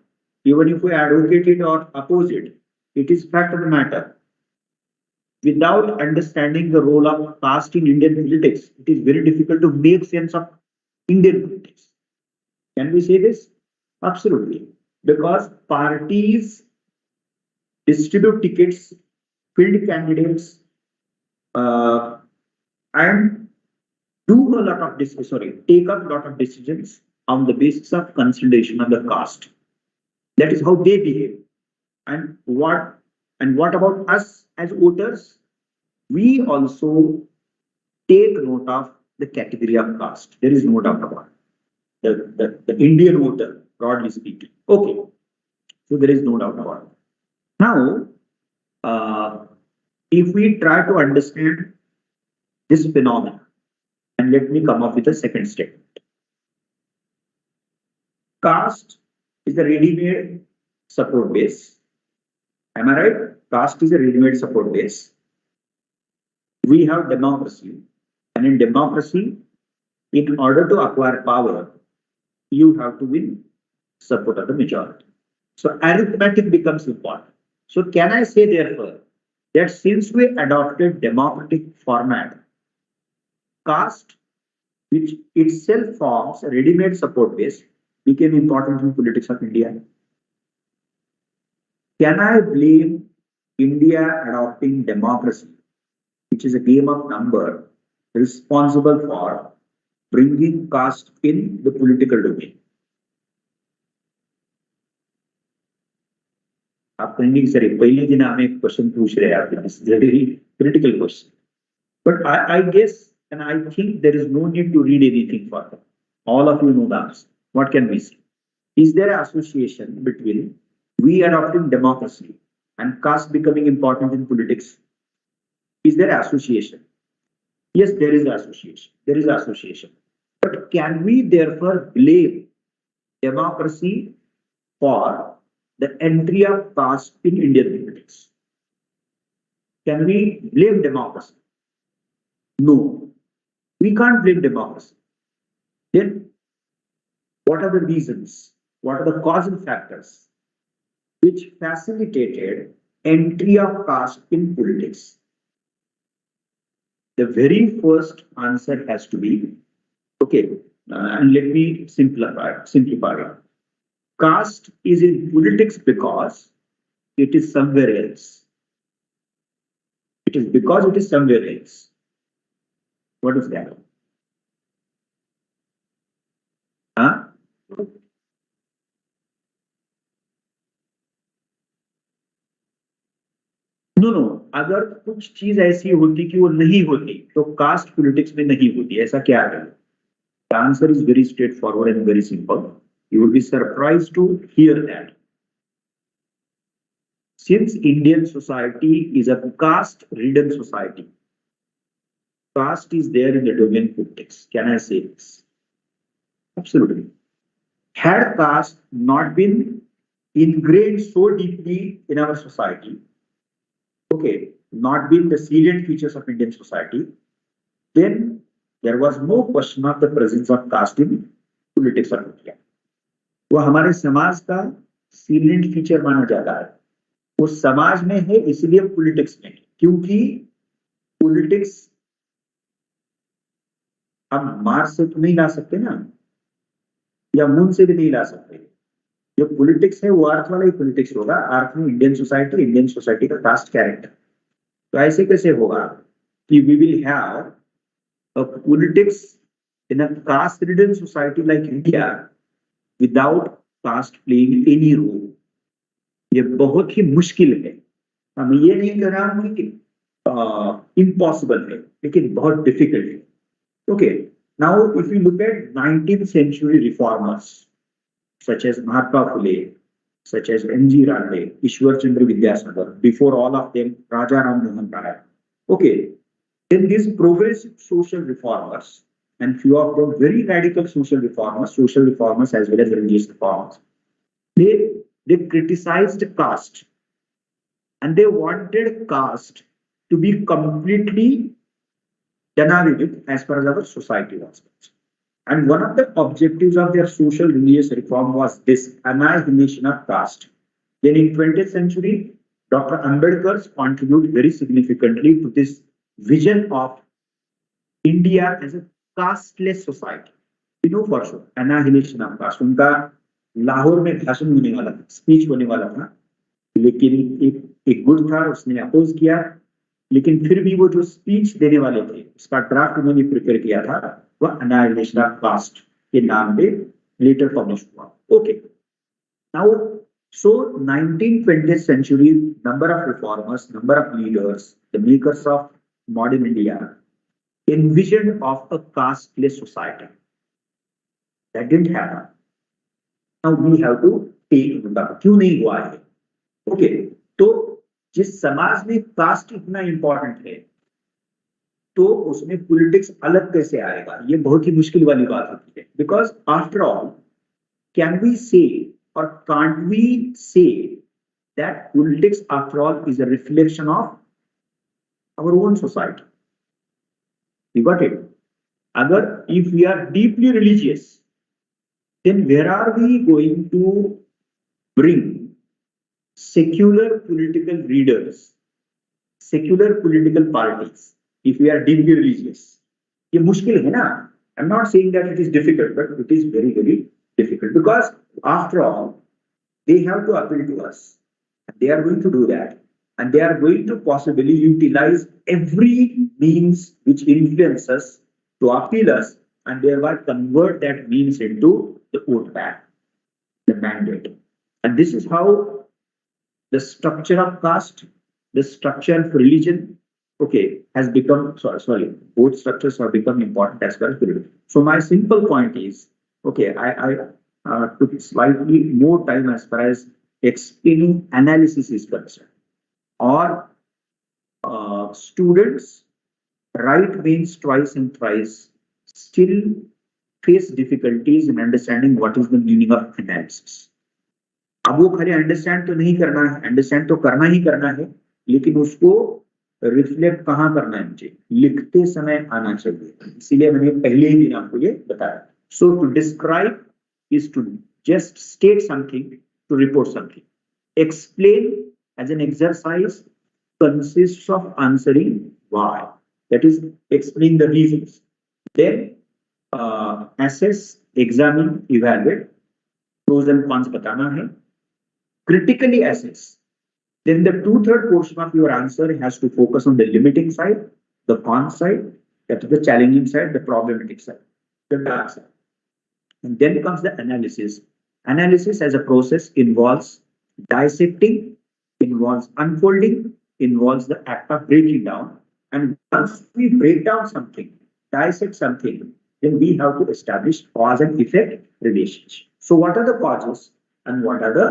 S1: even if we advocate it or oppose it, it is fact of the matter. Without understanding the role of caste in Indian politics, it is very difficult to make sense of Indian politics. Can we say this? Absolutely. Because parties distribute tickets, field candidates, and do a lot of take up a lot of decisions on the basis of consideration of the caste. That is how they behave. And what about us as voters? We also take note of the category of caste. There is no doubt about it. The Indian voter, broadly speaking. Okay. So there is no doubt about it. Now, if we try to understand this phenomenon, and let me come up with a second statement. Caste is a ready-made support base. Am I right? Caste is a ready-made support base. We have democracy, and in democracy, in order to acquire power, you have to win support of the majority. So arithmetic becomes important. So can I say therefore that since we adopted democratic format, caste, which itself forms a ready-made support base, became important in politics of India? Can I blame India adopting democracy, which is a game of number, responsible for bringing caste in the political domain? आप कहेंगे sir पहले दिन हमें एक question पूछ रहे हैं, this is a very critical question. But I guess and I think there is no need to read anything further. All of you know the answer. What can we say? Is there an association between we adopting democracy and caste becoming important in politics? Is there an association? Yes, there is an association. There is an association. But can we therefore blame democracy for the entry of caste in Indian politics? Can we blame democracy? No, we can't blame democracy. Then, what are the reasons? What are the causal factors which facilitated entry of caste in politics? The very first answer has to be, okay, and let me simplify it. Caste is in politics because it is somewhere else. It is because it is somewhere else. What is that? Huh? No अगर कुछ चीज ऐसी होती कि वो नहीं होती तो कास्ट पॉलिटिक्स में नहीं होती, ऐसा क्या है? The answer is very straightforward and very simple. You will be surprised to hear that. Since Indian society is a caste-ridden society, caste is there in the domain politics. Can I say this? Absolutely. Had caste not been ingrained so deeply in our society, okay, not been the salient features of Indian society, then there was no question of the presence of caste in politics of India. वो हमारे समाज का salient feature माना जाता है. वो समाज में है इसलिए पॉलिटिक्स में, क्योंकि पॉलिटिक्स हम मार्स से तो नहीं ला सकते ना, या मून से भी नहीं ला सकते. जो पॉलिटिक्स है वो अर्थ वाला ही पॉलिटिक्स होगा. अर्थ में इंडियन सोसाइटी का कास्ट कैरेक्टर. तो ऐसे कैसे होगा कि we will have a politics in a ये बहुत ही मुश्किल है। हम ये नहीं कह रहा हूं कि इम्पॉसिबल है, लेकिन बहुत डिफिकल्ट है। Okay, now if you look at 19th century reformers such as Mahatma Phule, such as M.G. Rande, Ishwar Chandra Vidyasagar, before all of them Raja Ram Mohan Rai. Okay, then these progressive social reformers, and few of them very radical social reformers as well as religious reformers, they criticized caste, and they wanted caste to be completely done away with as far as our society was concerned. And one of the objectives of their social religious reform was this annihilation of caste. Then in 20th century, Dr. Ambedkar's contribute very significantly to this vision of India as a casteless society. You know for sure, annihilation of caste. उनका लाहौर में भाषण होने वाला था, speech होने वाला था, लेकिन एक गुट था, उसने अपोज किया, लेकिन फिर भी वो जो स्पीच देने वाले थे उसका ड्राफ्ट उन्होंने प्रिपेयर किया था, वह annihilation of caste के नाम पे लेटर पब्लिश हुआ। Okay, now so 19th-20th century, number of reformers, number of leaders, the makers of modern India envisioned of a casteless society. That didn't happen. Now we have to take it back. क्यों नहीं हुआ है? Okay, तो जिस समाज में cast इतना important है, तो उसमें पॉलिटिक्स अलग कैसे आएगा? ये बहुत ही मुश्किल वाली बात होती है, because after all can we say और can't we say that politics after all is a reflection of our own society? We got it? अगर if we are deeply religious, then where are we going to bring secular political leaders, secular political parties, if we are deeply religious? ये मुश्किल है ना? I'm not saying that it is difficult, but it is very, very difficult, because after all, they have to appeal to us. They are going to do that, and they are going to possibly utilize every means which influence us to appeal us, and thereby convert that means into the vote bank, the mandate. And this is how the structure of caste, the structure of religion, okay, has become, sorry, both structures have become important as well as religion. So my simple point is, okay, I took slightly more time as far as explaining analysis is concerned. Or students write means twice and thrice still face difficulties in understanding what is the meaning of analysis. अब वो खाली understand तो नहीं करना है, understand तो करना ही करना है, लेकिन उसको रिफ्लेक्ट कहाँ करना है? मुझे लिखते समय आना चाहिए, इसीलिए मैंने पहले ही दिन आपको ये बताया। So to describe is to just state something, to report something. Explain as an exercise consists of answering why, that is explain the reasons. Then assess, examine, evaluate, pros and cons बताना है, critically assess. Then the 2/3 portion of your answer has to focus on the limiting side, the con side, that is the challenging side, the problematic side, the dark side. And then comes the analysis. Analysis as a process involves dissecting, involves unfolding, involves the act of breaking down. And once we break down something, dissect something, then we have to establish cause and effect relationship. So what are the causes and what are the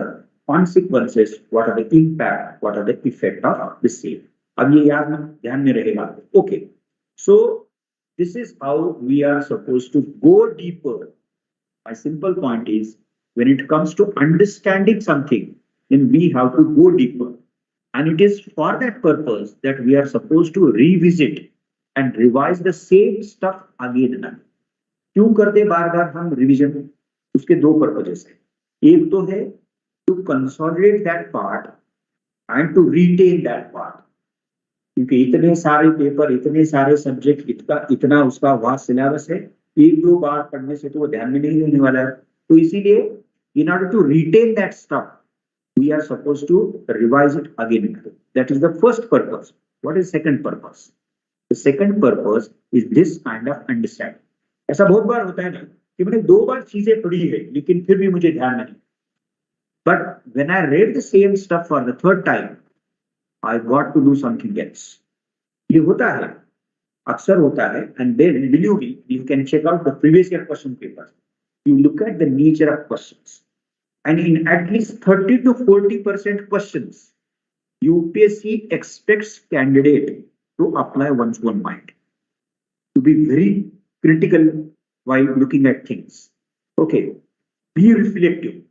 S1: consequences, what are the impact, what are the effect of the same? अब ये याद में ध्यान में रहेगा. Okay, so this is how we are supposed to go deeper. My simple point is, when it comes to understanding something, then we have to go deeper, and it is for that purpose that we are supposed to revisit and revise the same stuff again and again. क्यों करते बार बार हम revision? उसके दो purposes है. एक तो है to consolidate that part and to retain that part, क्योंकि इतने सारे पेपर, इतने सारे सब्जेक्ट, इतना उसका वास्ट सिलेबस है, एक दो बार पढ़ने से तो वो ध्यान में नहीं होने वाला है. तो इसीलिए in order to retain that stuff, we are supposed to revise it again and again. That is the first purpose. What is second purpose? The second purpose is this kind of understanding. ऐसा बहुत बार होता है ना कि मैंने 2 बार चीजें पढ़ी है लेकिन फिर भी मुझे ध्यान नहीं. But when I read the same stuff for the third time, I got to do something else. ये होता है, अक्सर होता है, and then believe me, you can check out the previous year question papers. You look at the nature of questions, and in at least 30 to 40% questions, UPSC expects candidate to apply one's own mind, to be very critical while looking at things. Okay, be reflective.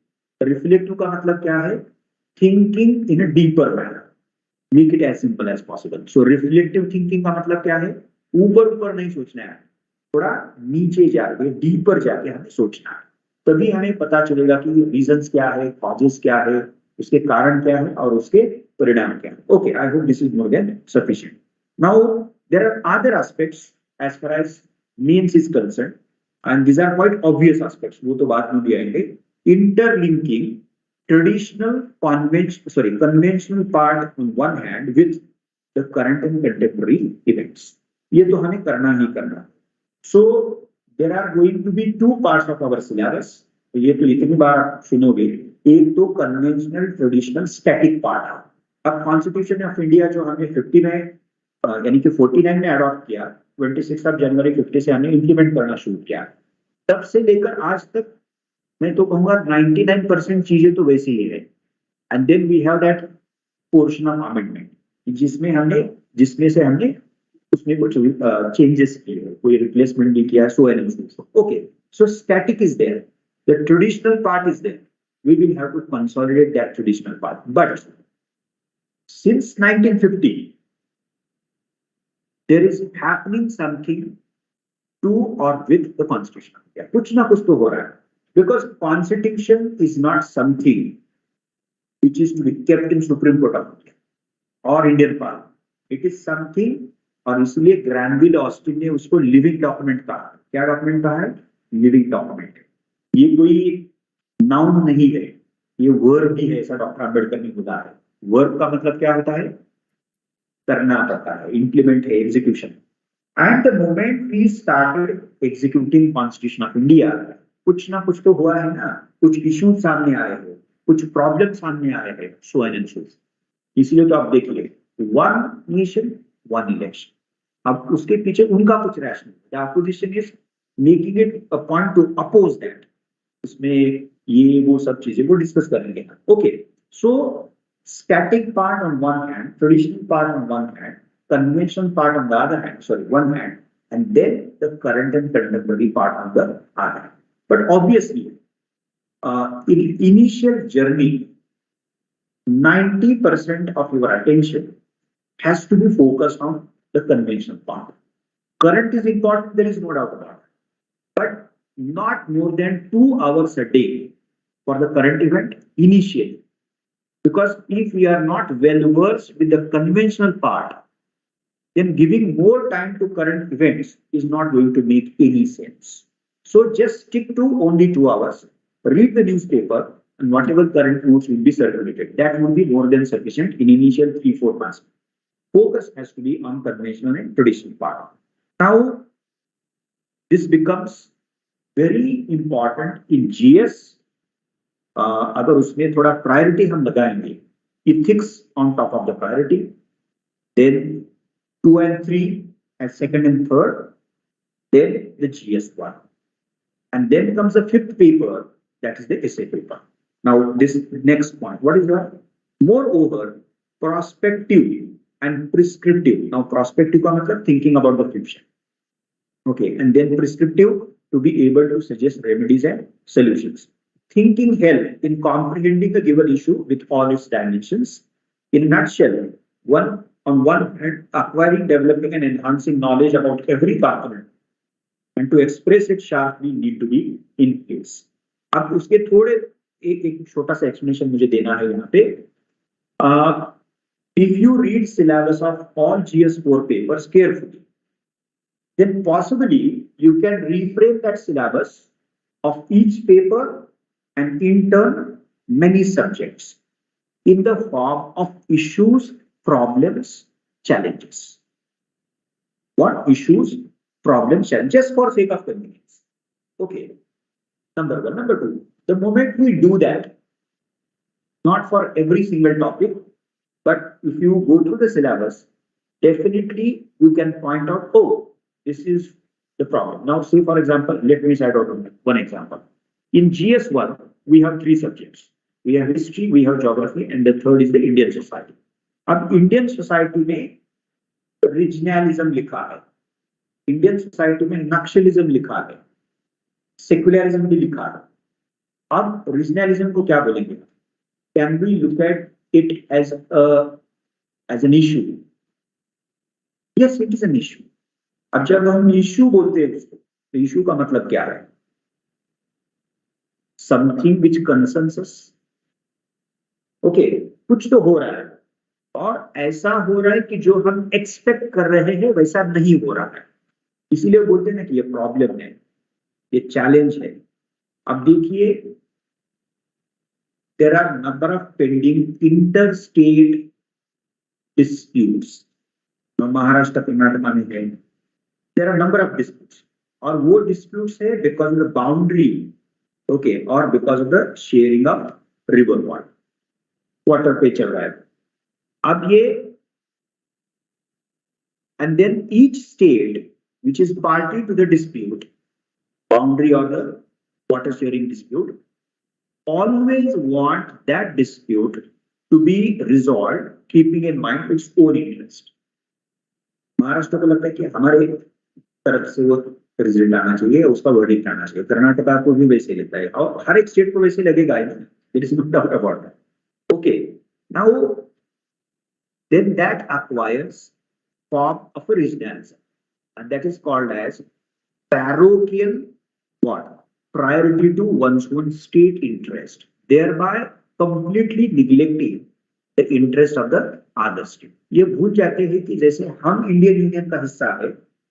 S1: Reflective का मतलब क्या है? Thinking in a deeper manner. Make it as simple as possible. So reflective thinking का मतलब क्या है? ऊपर ऊपर नहीं सोचना है, थोड़ा नीचे जाके डीपर जाके हमें सोचना है, तभी हमें पता चलेगा कि रीजंस क्या है, कॉजेस क्या है, उसके कारण क्या है और उसके परिणाम क्या है. Okay, I hope this is more than sufficient. Now there are other aspects as far as means is concern, and these are quite obvious aspects, वो तो बाद में भी आएंगे. Interlinking conventional part on one hand with the current and contemporary events. ये तो हमें करना ही करना. So there are going to be two parts of our syllabus. ये तो इतनी बार सुनोगे. एक तो conventional traditional static part है. अब कॉन्स्टिट्यूशन ऑफ इंडिया जो हमने 50 में यानी कि 49 में अडॉप्ट किया, 26 जनवरी 50 से हमने इंप्लीमेंट करना शुरू किया, तब से लेकर आज तक मैं तो कहूंगा 99% चीजें तो वैसी ही है. And then we have that portion of amendment जिसमें से हमने उसमें कुछ चेंजेस किए, कोई रिप्लेसमेंट भी किया, so and so. Okay, so static is there, the traditional part is there. We will have to consolidate that traditional part. But since 1950 there is happening something to और विद द कॉन्स्टिट्यूशन. कुछ ना कुछ तो हो रहा है. Because constitution is not something which is to be kept in Supreme Court of India or Indian Parliament. It is something, और इसलिए ग्रैनविल ऑस्टिन ने उसको लिविंग डॉक्यूमेंट कहा. क्या डॉक्यूमेंट कहा है? Living document. ये कोई नाउन नहीं है, ये वर्ब भी है, ऐसा डॉक्टर अम्बेडकर ने बोला है. वर्ब का मतलब क्या होता है? करना पड़ता है, इंप्लीमेंट है, execution. And the moment we started executing constitution of India, कुछ ना कुछ तो हुआ है ना, कुछ इश्यूज सामने आए हैं, कुछ प्रॉब्लम सामने आए हैं, सो एंड सो. इसलिए तो आप देखिए, वन नेशन वन इलेक्शन. अब उसके पीछे उनका कुछ rational, the opposition is making it a point to oppose that. उसमें ये वो सब चीजें वो डिस्कस करेंगे. Okay, so static part on one hand, traditional part on one hand, conventional part on the other hand, sorry one hand, and then the current and contemporary part on the other. But obviously, in initial journey, 90% of your attention has to be focused on the conventional part. Current is important, there is no doubt about it. But not more than 2 hours a day for the current event initially. Because if we are not well versed with the conventional part, then giving more time to current events is not going to make any sense. So just stick to only 2 hours, read the newspaper, and whatever current news will be circulated, that would be more than sufficient in initial 3-4 months. Focus has to be on conventional and traditional part. Now, this becomes very important in GS. अगर उसमें थोड़ा priority हम लगाएंगे, ethics on top of the priority, then 2 and 3 as second and third, then the GS 1. And then comes the fifth paper, that is the essay paper. Now, this next point, what is that? Moreover, prospective and prescriptive. Now, prospective ka matlab thinking about the future. Okay, and then prescriptive to be able to suggest remedies and solutions. Thinking help in comprehending the given issue with all its dimensions. In a nutshell, on one hand, acquiring, developing, and enhancing knowledge about every component, and to express it sharply need to be in place. अब उसके थोड़े एक छोटा सा explanation मुझे देना है यहाँ पे. If you read syllabus of all GS4 papers carefully, then possibly you can reframe that syllabus of each paper and in turn many subjects in the form of issues, problems, challenges. What issues, problems, challenges, just for sake of convenience. Okay, number one. Number two, the moment we do that, Not for every single topic, but if you go through the syllabus, definitely you can point out, oh, this is the problem. Now, say for example, let me cite out one example. In GS1, we have three subjects. We have history, we have geography, and the third is the Indian society. अब Indian society में regionalism लिखा है, Indian society में नक्सलिज्म लिखा है, secularism भी लिखा है. अब रीजनलिज्म को क्या बोलेंगे? Can we look at it as an issue? Yes, it is an issue. अब जब हम इशू बोलते हैं उसको, तो इशू का मतलब क्या है? Something which concerns us. Okay, कुछ तो हो रहा है और ऐसा हो रहा है कि जो हम एक्सपेक्ट कर रहे हैं वैसा नहीं हो रहा है, इसीलिए बोलते हैं ना कि ये प्रॉब्लम है, ये चैलेंज है. अब देखिए, there are number of pending inter state disputes. Maharashtra Karnataka में है, there are number of disputes, और वो डिस्प्यूट्स है because of the boundary, okay, और because of the sharing of river water पे चल रहा है. अब ये, and then each state which is party to the dispute, boundary or the water sharing dispute, always want that dispute to be resolved keeping in mind its own interest. Maharashtra को लगता है कि हमारे तरफ से वो रिजल्ट आना चाहिए, उसका वर्डिक्ट आना चाहिए. कर्नाटक को भी वैसे लेता है, और हर एक स्टेट को वैसे लगेगा ही. There is no doubt about that. Okay, now then that acquires form of a regionalism, and that is called as parochial what? Priority to one's own state interest, thereby completely neglecting the interest of the other state. ये भूल जाते हैं कि जैसे हम Indian union का हिस्सा है,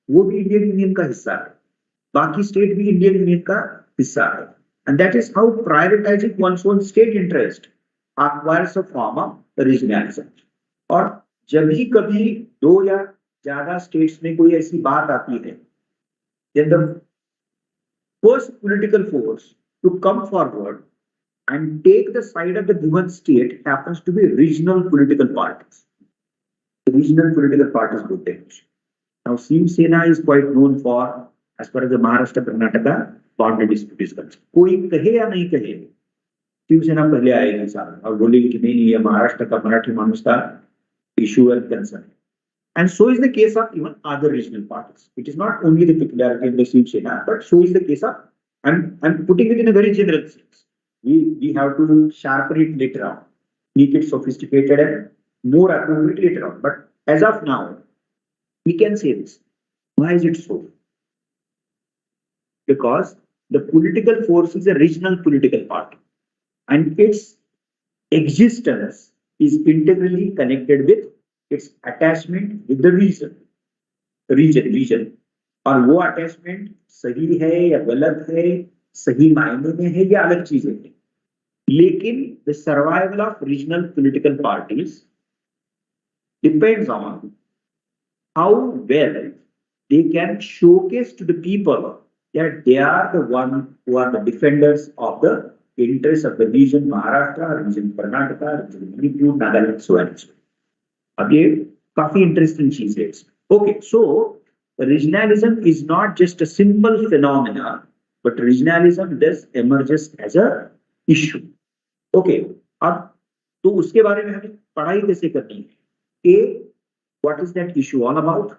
S1: वो भी इंडियन यूनियन का हिस्सा है, बाकी स्टेट भी इंडियन यूनियन का हिस्सा है. And that is how prioritizing one's own state interest acquires a form of regionalism. और जब भी कभी दो या ज्यादा स्टेट्स में कोई ऐसी बात आती है, then the first political force to come forward and take the side of the given state happens to be regional political parties. The regional political parties बोलते हैं. Now, Shiv is quite known for, as far as the Maharashtra Karnataka boundary dispute is concerned. कोई कहे या नहीं कहे, शिवसेना पहले आएगी साहब और बोलेगी कि नहीं, ये महाराष्ट्र का मराठी मानुस का issue and concern. And so is the case of even other regional parties. It is not only the peculiarity of the Shiv Sena, but so is the case of, I'm putting it in a very general sense. We have to sharpen it later on, make it sophisticated and more appropriate later on. But as of now, we can say this. Why is it so? Because the political force is a regional political party, and its existence is integrally connected with its attachment with the region. और वो attachment सही है या गलत है, सही मायने में है या अलग चीजें हैं, लेकिन the survival of regional political parties depends on how well they can showcase to the people that they are the one who are the defenders of the interests of the region Maharashtra, region Karnataka, region Manipur, Nagaland, so and so. अब ये काफी interesting चीज है. Okay, so regionalism is not just a simple phenomena, but regionalism does emerges as a issue. Okay, अब तो उसके बारे में हमें पढ़ाई कैसे करनी है? A, what is that issue all about?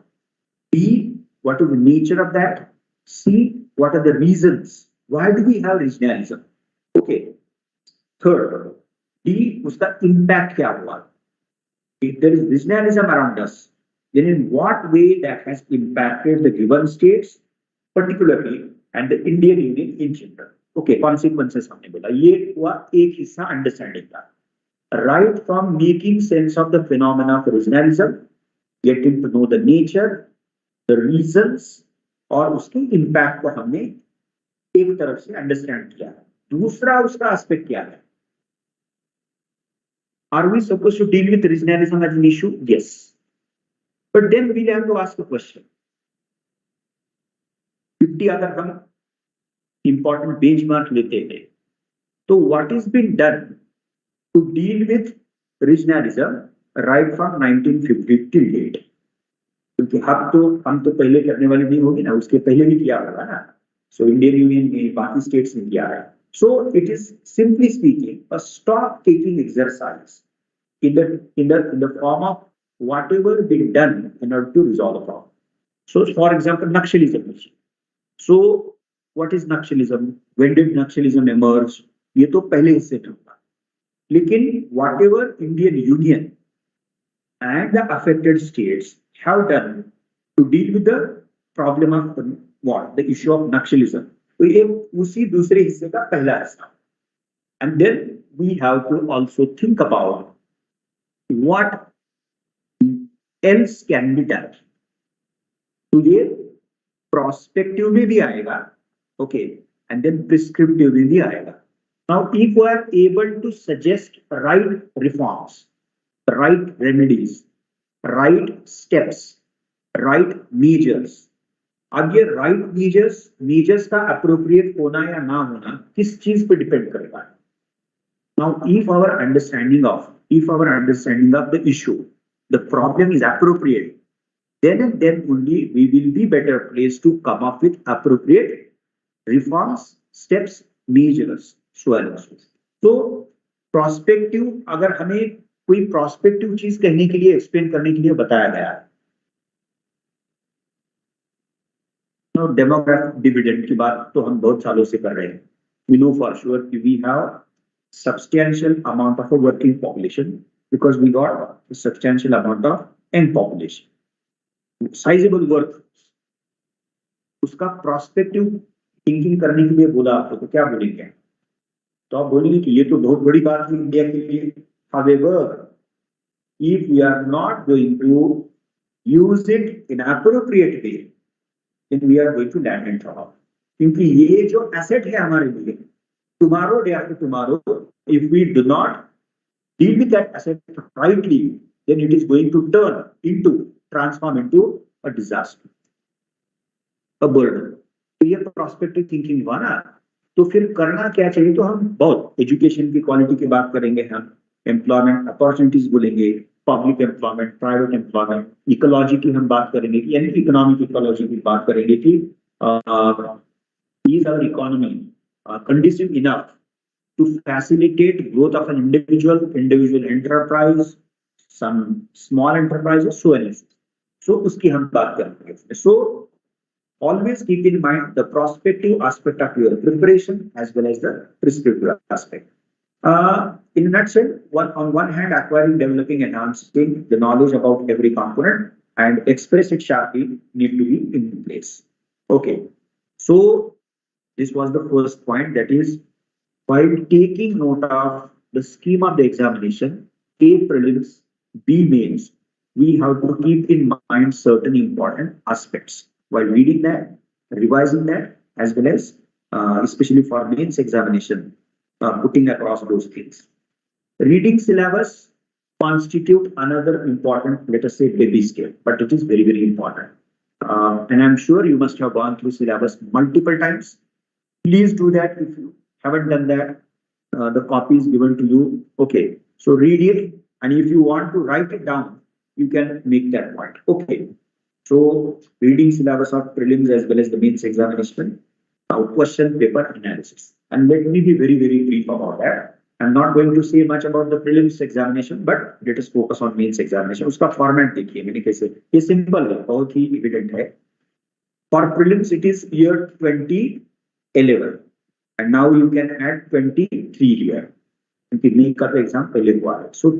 S1: B, what is the nature of that? C, what are the reasons? Why do we have regionalism? Okay. Third, D, उसका impact क्या हुआ? If there is regionalism around us, then in what way that has impacted the given states, particularly, and the Indian Union in general. Okay, consequences हमने बोला, ये हुआ एक हिस्सा understanding का. Right from making sense of the phenomena of regionalism, getting to know the nature, the reasons, और उसके impact को हमने एक तरफ से अंडरस्टैंड किया. दूसरा उसका एस्पेक्ट क्या है? Are we supposed to deal with regionalism as an issue? Yes. But then we'll have to ask a question. 50 अगर हम important benchmark लेते हैं, तो what is being done to deal with regionalism right from 1950 till date. क्योंकि हम तो पहले करने वाली नहीं होगी ना, उसके पहले भी किया होगा ना. सो इंडियन यूनियन ने बाकी स्टेट्स ने किया है. So it is simply speaking a stock taking exercise in the form of whatever been done in order to resolve a problem. So for example, Naxalism. So what is Naxalism? When did Naxalism emerge? ये तो पहले हिस्से में होगा. लेकिन whatever Indian Union and the affected states have done to deal with the problem of the issue of Naxalism. तो ये उसी दूसरे हिस्से का पहला हिस्सा. And then we have to also think about what else can be done. तो ये prospective में भी आएगा, okay, and then prescriptive में भी आएगा. Now, if we are able to suggest right reforms, right remedies, right steps, right measures. अब ये राइट मेजर्स का अप्रोप्रिएट होना या ना होना किस चीज पे डिपेंड करेगा. Now if our understanding of the issue, the problem is appropriate, then and then only we will be better placed to come up with appropriate reforms, steps, measures, so on and so forth. तो prospective, अगर हमें कोई prospective चीज कहने के लिए, explain करने के लिए बताया गया है, डेमोग्राफिक डिविडेंड की बात तो हम बहुत सालों से कर रहे हैं. We know for sure we have substantial amount of a working population because we got a substantial amount of young population. Sizable work. उसका prospective thinking करने के लिए बोला आपको, तो क्या बोलेंगे? तो आप बोलेंगे कि ये तो बहुत बड़ी बात है इंडिया के लिए. However, if we are not going to use it in appropriate way, then we are going to land in trouble. क्योंकि ये जो asset है हमारे लिए, tomorrow, day after tomorrow, if we do not deal with that asset rightly, then it is going to transform into a disaster, a burden. तो ये prospective thinking हुआ ना. तो फिर करना क्या चाहिए? तो हम बहुत एजुकेशन की क्वालिटी की बात करेंगे, हम एम्प्लॉयमेंट अपॉर्चुनिटीज बोलेंगे, public employment, private employment, ecology की हम बात करेंगे, यानी इकोनॉमिक इकोलॉजी की बात करेंगे कि is our economy conducive enough to facilitate growth of an individual enterprise, some small enterprises, so on. So उसकी हम बात करेंगे. So always keep in mind the prospective aspect of your preparation as well as the prescriptive aspect. In a nutshell, on one hand, acquiring, developing, enhancing the knowledge about every component and express it sharply need to be in place. Okay, so this was the first point, that is, while taking note of the scheme of the examination, A prelims, B mains, we have to keep in mind certain important aspects while reading that, revising that, as well as especially for mains examination, putting across those things. Reading syllabus constitute another important, let us say, baby step, but it is very, very important. And I'm sure you must have gone through syllabus multiple times. Please do that. If you haven't done that, the copy is given to you. Okay, so read it, and if you want to write it down, you can make that point. Okay, so reading syllabus of prelims as well as the mains examination, question paper analysis. And let me be very, very brief about that. I'm not going to say much about the prelims examination, but let us focus on mains examination. उसका format देखिए, मैंने कैसे, ये simple है, बहुत ही evident है. For prelims, it is year 2011, and now you can add 23 here. क्योंकि main का एग्जाम पहले हुआ है. So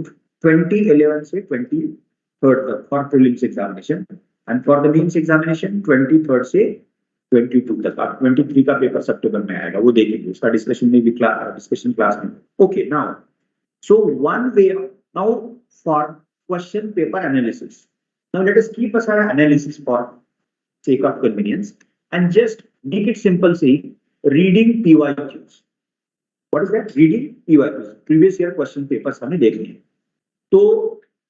S1: 2011 से 23rd तक for prelims examination, and for the mains examination 23rd से 22 तक. 23 का पेपर सितंबर में आएगा, वो देखेंगे, उसका डिस्कशन में भी डिस्कशन क्लास में. Okay, now so one way now for question paper analysis. Now let us keep aside analysis for sake of convenience and just make it simple, say reading PYQs. What is that? Reading PYQs, previous year question papers हमें देखने हैं. तो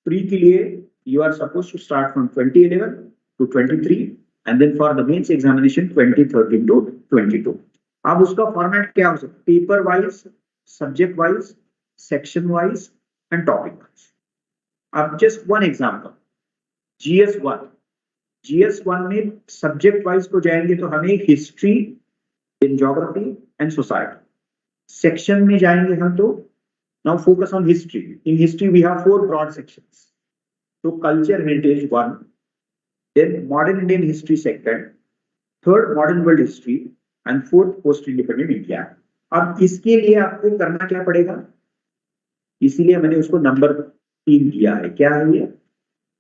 S1: pre के लिए you are supposed to start from 2011 to 23. And then for the mains examination 2013 to 22. अब उसका format क्या हो सकता है? Paper wise, subject wise, section wise and topic wise. अब just one example, GS1 GS1 में सब्जेक्ट वाइज को जाएंगे तो हमें history, geography and society. Section में जाएंगे हम तो now focus on history. In history we have 4 broad sections. तो culture heritage 1, then modern Indian history 2nd, 3rd modern world history and 4th post independent India. अब इसके लिए आपको करना क्या पड़ेगा, इसीलिए मैंने उसको नंबर 3 दिया है. क्या है ये?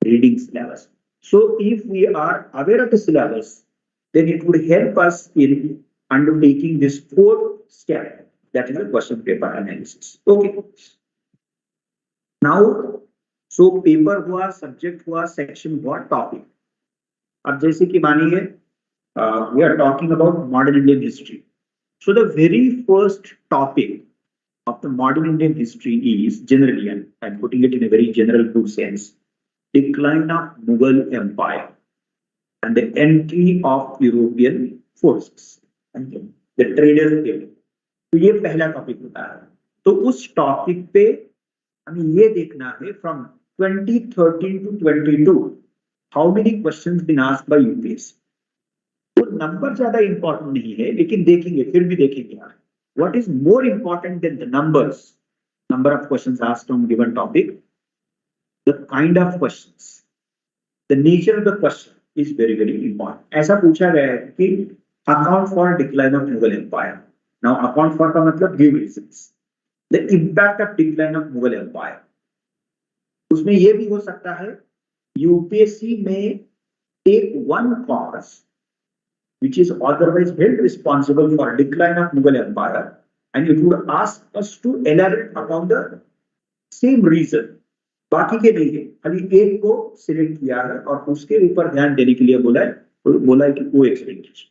S1: Reading syllabus. So if we are aware of the syllabus, then it would help us in undertaking this 4th step, that is the question paper analysis. Okay. Now, so paper हुआ, subject हुआ, section हुआ, topic. अब जैसे कि मानिए we are talking about modern Indian history. So the very first topic of the modern Indian history is generally, and I'm putting it in a very general good sense, decline of Mughal Empire and the entry of European forces and the traders came. तो ये पहला topic होता है. तो उस topic पे हमें ये देखना है from 2013 to 22 how many questions been asked by UPSC. तो नंबर ज्यादा इंपॉर्टेंट नहीं है, लेकिन देखेंगे, फिर भी देखेंगे यार. What is more important than the numbers? Number of questions asked on given topic. The kind of questions, the nature of the question is very, very important. ऐसा पूछा गया है कि account for decline of Mughal Empire. Now account for का मतलब give reasons. The impact of decline of Mughal Empire. उसमें ये भी हो सकता है UPSC में take one cause which is otherwise held responsible for decline of Mughal Empire and it would ask us to elaborate upon the same reason. बाकी के नहीं है, खाली एक को सिलेक्ट किया है और उसके ऊपर ध्यान देने के लिए बोला है कि वो एक्सप्लेन कीजिए.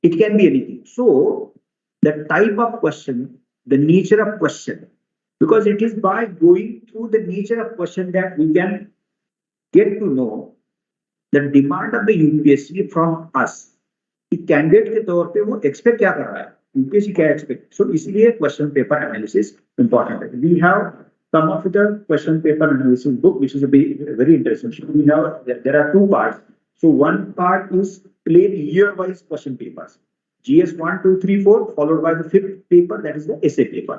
S1: It can be anything. So the type of question, the nature of question, because it is by going through the nature of question that we can get to know the demand of the UPSC from us. Candidate के तौर पे वो expect क्या कर रहा है, UPSC क्या expect. So इसलिए क्वेश्चन पेपर एनालिसिस इंपॉर्टेंट है. We have come up with a question paper analysis book, which is a very interesting. So we have, there are 2 parts. So one part is plain year-wise question papers. GS 1, 2, 3, 4, followed by the 5th paper, that is the essay paper.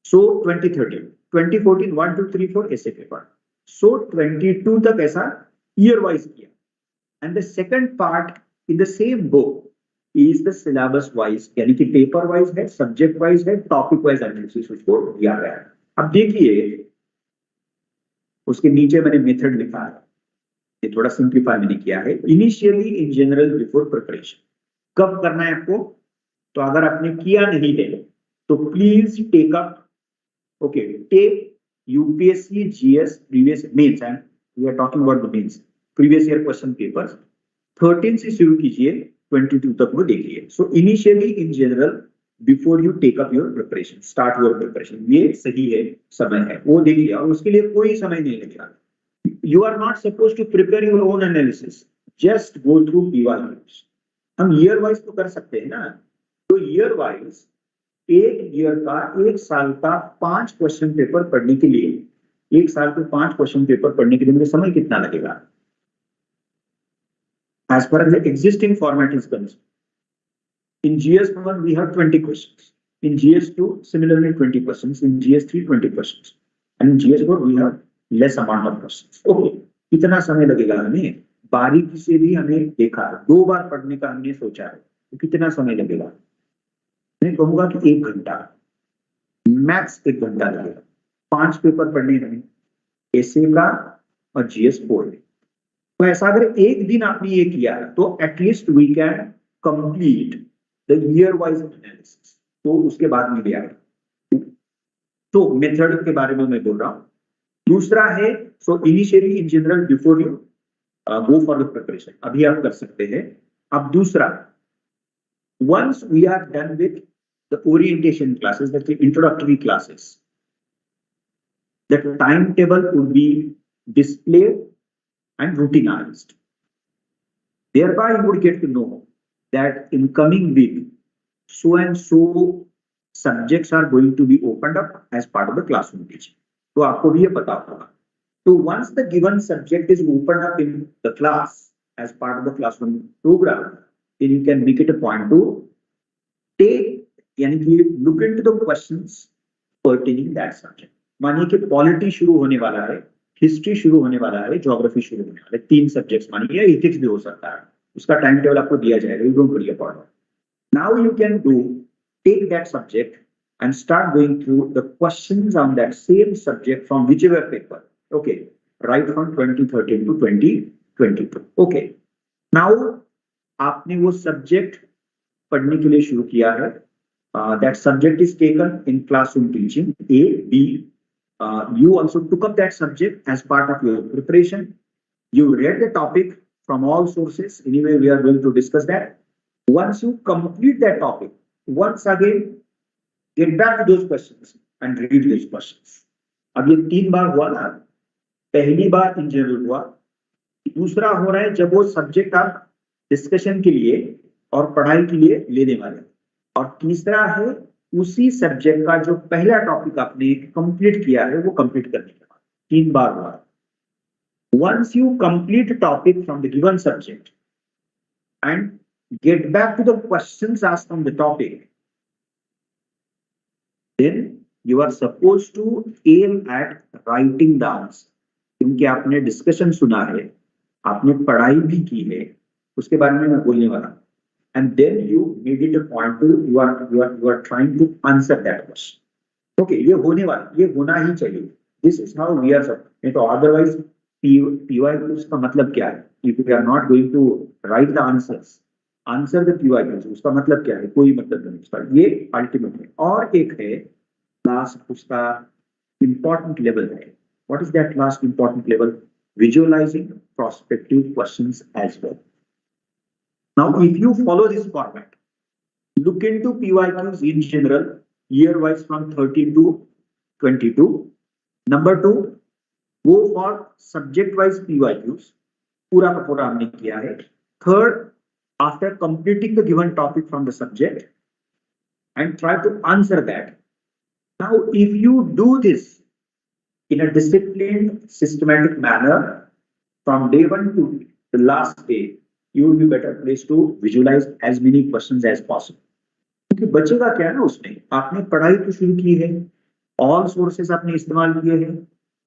S1: So 2013, 2014, 1, 2, 3, 4 essay paper. So 22 तक ऐसा year-wise किया. And the second part in the same book is the syllabus-wise, यानी कि paper-wise है, subject-wise है, topic-wise analysis उसको दिया गया है. अब देखिए उसके नीचे मैंने मेथड लिखा है, ये थोड़ा सिंप्लीफाई मैंने किया है. Initially in general before preparation कब करना है आपको, तो अगर आपने किया नहीं है तो please take up, okay, take UPSC GS previous mains, and we are talking about the mains previous year question papers 13 से शुरू कीजिए, 22 तक वो देखिए. So initially in general before you take up your preparation, start your preparation, ये सही है, समय है, वो देख लिया. और उसके लिए कोई समय नहीं लगेगा. You are not suppose to prepare your own analysis, just go through PYQs. हम ईयर वाइज तो कर सकते हैं ना. तो ईयर वाइज एक ईयर का, एक साल का 5 क्वेश्चन पेपर पढ़ने के लिए, एक साल के 5 क्वेश्चन पेपर पढ़ने के लिए मुझे समय कितना लगेगा? एज पर the existing format is concern, in GS1 we have 20 questions, in GS2 similarly 20 questions, in GS3 20 questions, and in GS4 we have less amount of questions. Okay, कितना समय लगेगा हमें? बारीकी से भी हमें देखा, 2 बार पढ़ने का हमने सोचा है, तो कितना समय लगेगा? मैं कहूंगा कि 1 घंटा, मैक्स 1 घंटा लगेगा. 5 पेपर पढ़ने हमें, एसे का और GS4 में. तो ऐसा अगर एक दिन आपने ये किया तो at least we can complete the year wise analysis. तो उसके बाद में दिया है. तो मेथड के बारे में मैं बोल रहा हूं. दूसरा है, सो initially in general before you go for the preparation, अभी आप कर सकते हैं. अब दूसरा, once we are done with the orientation classes, the introductory classes, the timetable would be displayed and routinized. Thereby you would get to know that in coming week so and so subjects are going to be opened up as part of the classroom teaching. तो आपको भी ये पता होगा. So once the given subject is opened up in the class as part of the classroom program, then you can make it a point to take, यानी कि look into the questions pertaining that subject. मानिए कि polity शुरू होने वाला है, history शुरू होने वाला है, ज्योग्राफी शुरू होने वाला है, 3 सब्जेक्ट्स मानिए, एथिक्स भी हो सकता है, उसका टाइम टेबल आपको दिया जाएगा, you don't worry about it. Now you can take that subject and start going through the questions on that same subject from whichever paper. Okay, right from 2013 to 2022. Okay, now आपने वो subject पढ़ने के लिए शुरू किया है. That subject is taken in classroom teaching A, B. You also took up that subject as part of your preparation. You read the topic from all sources. Anyway, we are going to discuss that. Once you complete that topic, once again get back to those questions and read those questions. अब ये 3 बार हुआ ना. पहली बार in general हुआ, दूसरा हो रहा है जब वो सब्जेक्ट आप डिस्कशन के लिए और पढ़ाई के लिए लेने वाले, और तीसरा है उसी सब्जेक्ट का जो पहला टॉपिक आपने कंप्लीट किया है वो कंप्लीट करने के बाद. 3 बार हुआ. Once you complete a topic from the given subject and get back to the questions asked on the topic, then you are supposed to aim at writing the answer. क्योंकि आपने discussion सुना है, आपने पढ़ाई भी की है, उसके बारे में मैं बोलने वाला. And then you made it a point to you are trying to answer that question. Okay, ये होने वाला, ये होना ही चाहिए. This is how we are. तो otherwise PYQs का मतलब क्या है? If you are not going to write the answers, answer the PYQs, उसका मतलब क्या है? कोई मतलब नहीं उसका. ये अल्टीमेट है. और एक है लास्ट, उसका important level है. What is that last important level? Visualizing prospective questions as well. Now, if you follow this format, look into PYQs in general, year-wise from 13 to 22. Number 2, go for subject-wise PYQs. पूरा का पूरा हमने किया है. Third, after completing the given topic from the subject, and try to answer that. Now, if you do this in a disciplined, systematic manner from day 1 to the last day, you will be better placed to visualize as many questions as possible. क्योंकि बचेगा क्या ना, उसमें आपने पढ़ाई तो शुरू की है, ऑल सोर्सेस आपने इस्तेमाल किए हैं,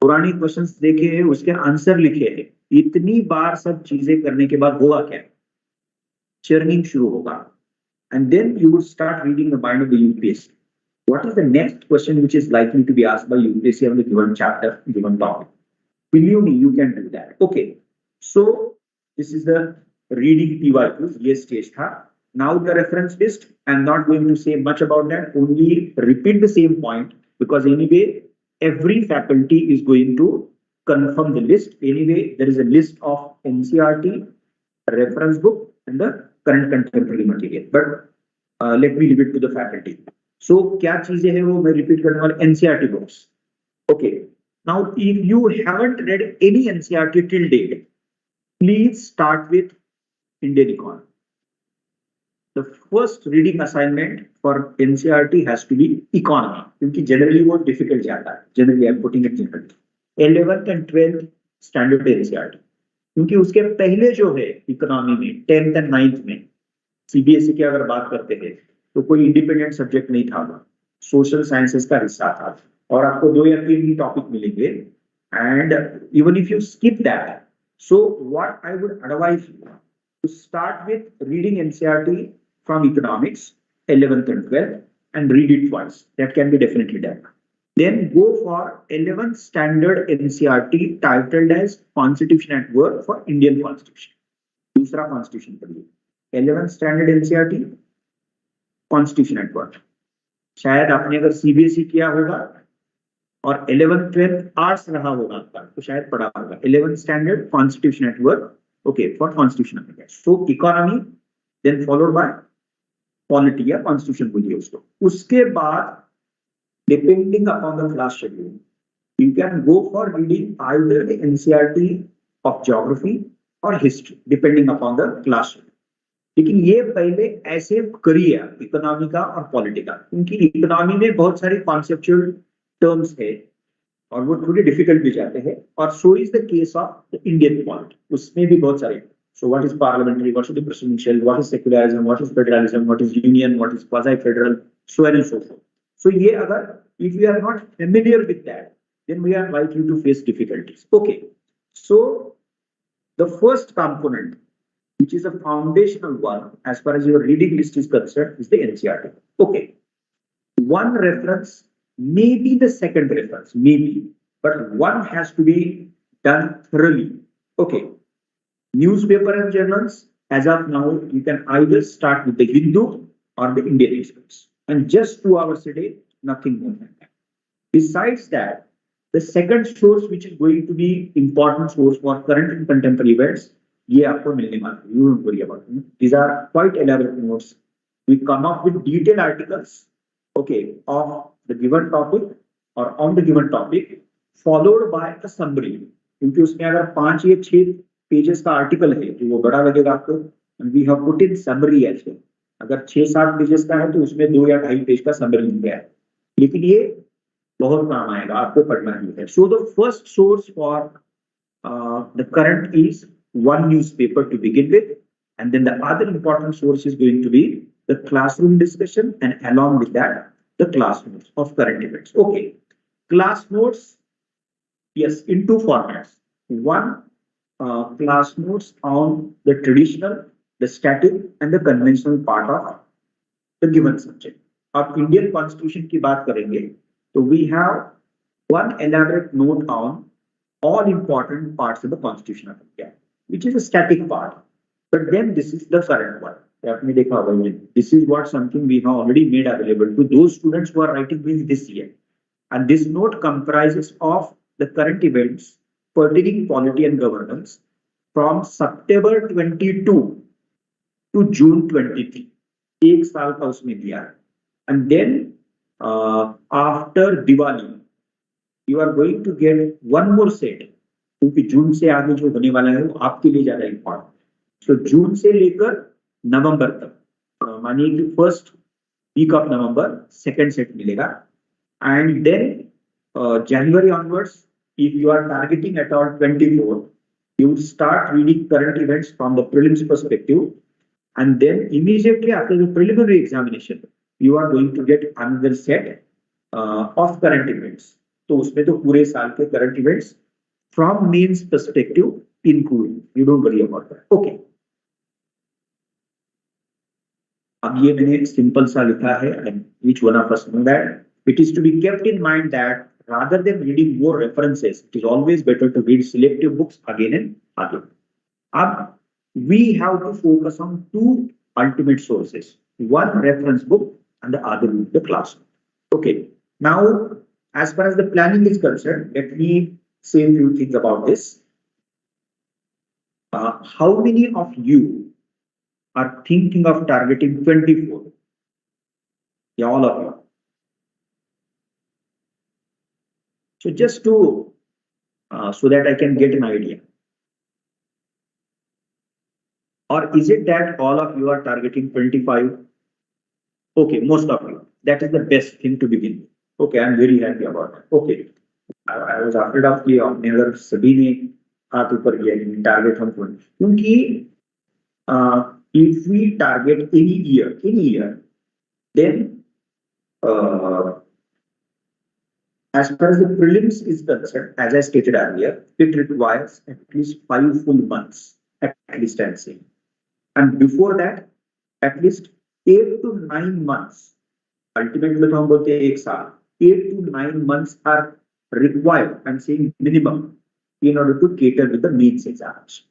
S1: पुराने क्वेश्चंस देखे हैं, उसके आंसर लिखे हैं. इतनी बार सब चीजें करने के बाद होगा क्या? चर्निंग शुरू होगा. And then you would start reading the mind of the UPSC. What is the next question which is likely to be asked by UPSC on the given chapter, given topic? Believe me, you can do that. Okay, so this is the reading PYQs. ये stage था. Now the reference list, I'm not going to say much about that, only repeat the same point, because anyway every faculty is going to confirm the list. Anyway, there is a list of NCERT, reference book and the current contemporary material, but let me leave it to the faculty. So क्या चीजें हैं वो मैं repeat करने वाला. NCERT books. Okay, now if you haven't read any NCERT till date, please start with Indian economy. The first reading assignment for NCERT has to be economy, क्योंकि generally वो difficult जाता है. Generally, I'm putting it generally. 11th and 12th standard NCERT, क्योंकि उसके पहले जो है economy में 10th and 9th में CBSE की अगर बात करते हैं तो कोई इंडिपेंडेंट सब्जेक्ट नहीं था, सोशल साइंसेस का हिस्सा था, और आपको 2 या 3 ही टॉपिक मिलेंगे. And even if you skip that, so what I would advise you to start with reading NCERT from economics 11th and 12th and read it twice. That can be definitely done. Then go for 11th standard NCERT titled as Constitution at Work for Indian Constitution. दूसरा Constitution पढ़िए. 11th standard NCERT Constitution at Work. शायद आपने अगर CBSE किया होगा और 11th 12th arts रहा होगा आपका तो शायद पढ़ा होगा. 11th standard Constitution at Work. Okay, for constitution affairs. So economy, then followed by polity या constitution बोलिए उसको. उसके बाद, depending upon the class schedule, you can go for reading either the NCERT of geography or history, depending upon the class schedule. लेकिन ये पहले ऐसे करिए इकोनॉमी का और पॉलिटी का, क्योंकि इकोनॉमी में बहुत सारे कॉन्सेप्चुअल टर्म्स है और वो थोड़ी डिफिकल्ट भी जाते हैं, और so is the case of the Indian polity, उसमें भी बहुत सारे. So what is parliamentary, what is the presidential, what is secularism, what is federalism, what is union, what is quasi federal, so and so forth. So ये अगर if you are not familiar with that, then we are likely to face difficulties. Okay, so the first component, which is a foundational one as far as your reading list is concerned, is the NCERT. Okay, one reference, maybe the second reference, maybe, but one has to be done thoroughly. Okay, newspaper and journals, as of now, you can either start with the Hindu or the Indian newspapers, and just 2 hours a day, nothing more than that. Besides that, the second source which is going to be important source for current and contemporary events, ये आपको मिलने वाला है. You don't worry about it. These are quite elaborate notes. We come up with detailed articles, okay, of the given topic or on the given topic, followed by a summary. क्योंकि उसमें अगर 5 या 6 pages का article है तो वो बड़ा लगेगा आपको. And we have put in summary as well. अगर 6-7 पेजेस का है तो उसमें 2 या 2.5 पेज का समरी है, लेकिन ये बहुत काम आएगा, आपको पढ़ना ही है. So the first source for the current is one newspaper to begin with, and then the other important source is going to be the classroom discussion, and along with that the class notes of current events. Okay, class notes, yes, in 2 formats. One, class notes on the traditional, the static and the conventional part of the given subject. अब Indian constitution की बात करेंगे तो we have one elaborate note on all important parts of the Constitution of India, which is a static part. But then this is the current one. आपने देखा होगा, this is what something we have already made available to those students who are writing this year. And this note comprises of the current events pertaining polity and governance from September 22 to June 23. एक साल का उसमें दिया है. And then after Diwali, you are going to get one more set, क्योंकि जून से आगे जो होने वाला है वो आपके लिए ज्यादा इंपॉर्टेंट. सो जून से लेकर नवंबर तक, मानिए कि first week of November second set मिलेगा. And then January onwards, if you are targeting at all 24, you would start reading current events from the prelims perspective, and then immediately after the preliminary examination you are going to get another set of current events. तो उसमें तो पूरे साल के current events from means perspective included. You don't worry about that. Okay. अब ये मैंने simple सा लिखा है, and each one of us know that. It is to be kept in mind that rather than reading more references, it is always better to read selective books again and again. अब we have to focus on 2 ultimate sources. One reference book and the other the classroom. Okay. Now, as far as the planning is concerned, let me say a few things about this. How many of you are thinking of targeting 24? Yeah, all of you. So just to so that I can get an idea. Or is it that all of you are targeting 25? Okay, most of you. That is the best thing to begin with. Okay, I'm very happy about that. Okay, I was afraid of the अगर सभी ने हाथ ऊपर किया target हम कौन, क्योंकि if we target any year, then as far as the prelims is concerned, as I stated earlier, it requires at least 5 full months, at least I'm saying. And before that, at least 8 to 9 months. Ultimately, हम बोलते हैं 1 साल. 8 to 9 months are required, I'm saying minimum, in order to cater to the mains examination.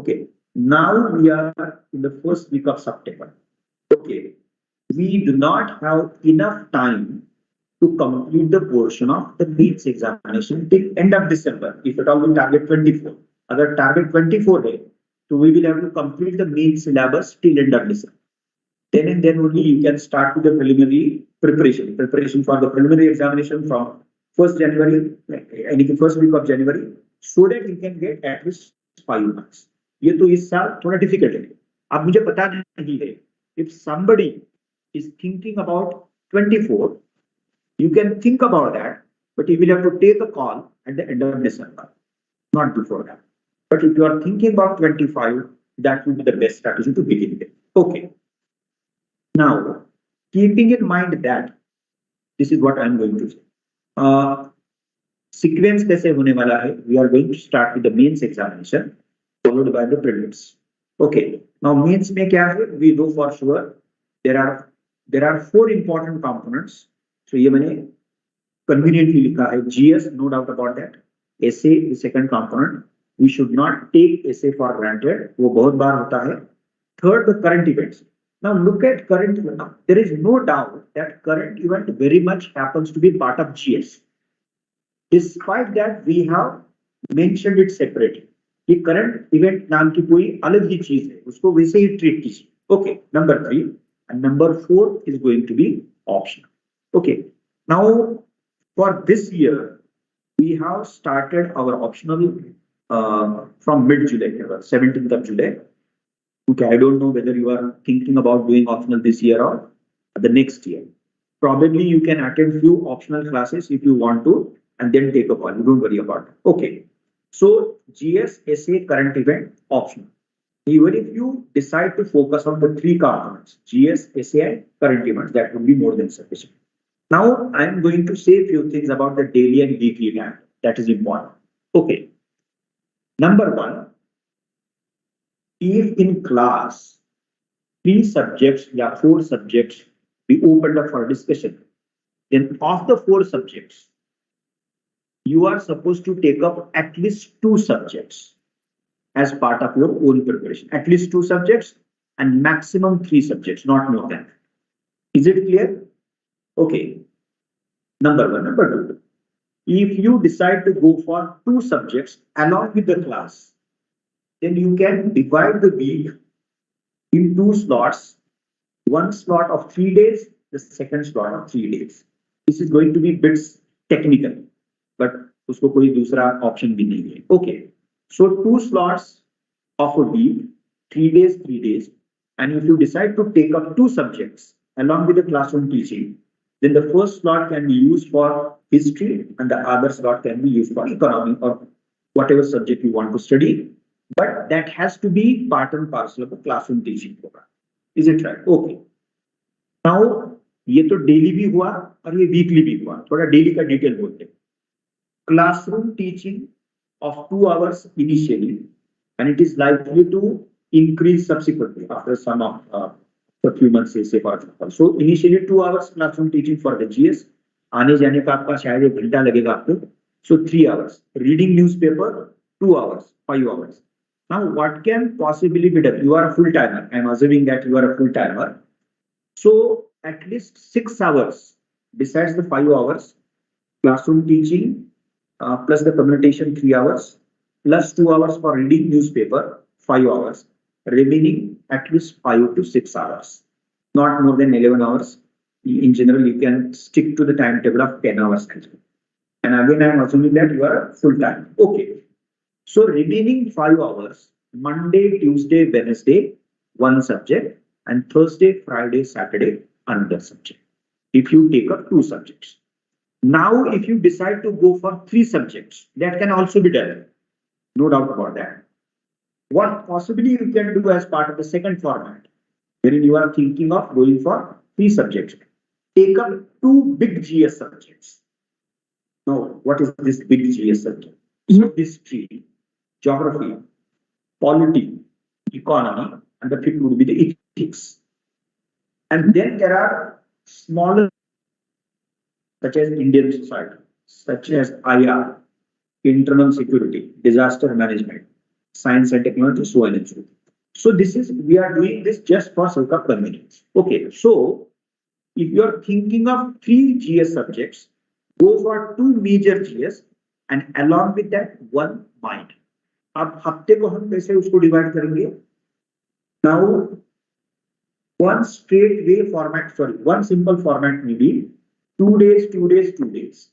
S1: Okay, now we are in the first week of September. Okay, we do not have enough time to complete the portion of the mains examination till end of December. If at all we target 24, अगर target 24 है, so we will have to complete the main syllabus till end of December. Then and then only you can start with the preliminary preparation for the preliminary examination from 1st January, any first week of January, so that you can get at least 5 months. ये तो इस साल थोड़ा difficult है. अब मुझे पता नहीं है, if somebody is thinking about 24, you can think about that, but you will have to take a call at the end of December, not before that. But if you are thinking about 25, that would be the best strategy to begin with. Okay. Now, keeping in mind that, this is what I am going to say. Sequence कैसे होने वाला है? We are going to start with the mains examination, followed by the prelims. Okay. Now mains में क्या है? We know for sure there are 4 important components. So ये मैंने conveniently लिखा है. GS, no doubt about that. Essay, the second component. We should not take essay for granted. वो बहुत बार होता है. Third, the current events. Now look at current event. There is no doubt that current event very much happens to be part of GS. Despite that, we have mentioned it separately. कि current event नाम की कोई अलग ही चीज है, उसको वैसे ही treat कीजिए. Okay, number 3 and number 4 is going to be optional. Okay, now for this year we have started our optional from mid-July, 17th of July. Okay, I don't know whether you are thinking about doing optional this year or the next year. Probably you can attend few optional classes if you want to, and then take a call. You don't worry about it. Okay. So GS, essay, current event, optional. Even if you decide to focus on the 3 components, GS, essay, and current events, that would be more than sufficient. Now I am going to say a few things about the daily and weekly time. That is important. Okay. Number 1. If in class 3 subjects or 4 subjects be opened up for discussion, then of the 4 subjects, you are supposed to take up at least 2 subjects as part of your own preparation. At least 2 subjects and maximum 3 subjects, not more than. Is it clear? Okay. Number 1. Number 2. If you decide to go for 2 subjects along with the class, then you can divide the week in 2 slots. One slot of 3 days, the second slot of 3 days. This is going to be bits technical, but उसको कोई दूसरा option भी नहीं है. Okay, so 2 slots of a week, 3 days, 3 days, and if you decide to take up 2 subjects along with the classroom teaching, then the first slot can be used for history and the other slot can be used for economy or whatever subject you want to study. But that has to be part and parcel of the classroom teaching program. Is it right? Okay. Now, ये तो daily भी हुआ और ये weekly भी हुआ. थोड़ा daily का detail बोलते हैं. Classroom teaching of 2 hours initially, and it is likely to increase subsequently after some of a few months, say for example. So initially 2 hours classroom teaching for the GS. आने जाने का आपका शायद 1 घंटा लगेगा आपको. So 3 hours. Reading newspaper 2 hours, 5 hours. Now, what can possibly be done? You are a full timer. I am assuming that you are a full timer. So, at least 6 hours besides the 5 hours classroom teaching plus the communication 3 hours plus 2 hours for reading newspaper 5 hours. Remaining at least 5 to 6 hours. Not more than 11 hours. In general, you can stick to the timetable of 10 hours. And again, I am assuming that you are a full timer. Okay. So remaining 5 hours, Monday, Tuesday, Wednesday, 1 subject, and Thursday, Friday, Saturday, another subject. If you take up 2 subjects. Now, if you decide to go for 3 subjects, that can also be done. No doubt about that. What possibly you can do as part of the second format, wherein you are thinking of going for 3 subjects. Take up 2 big GS subjects. Now, what is this big GS subject? History, geography, polity, economy, and the 5th would be the ethics. And then there are smaller, such as Indian society, such as IR, internal security, disaster management, science and technology, so on and so forth. So this is, we are doing this just for sake of convenience. Okay, so if you are thinking of 3 GS subjects, go for 2 major GS and along with that 1 mind. अब हफ्ते को हम कैसे उसको divide करेंगे? Now, one straight way format, one simple format may be 2 days, 2 days, 2 days.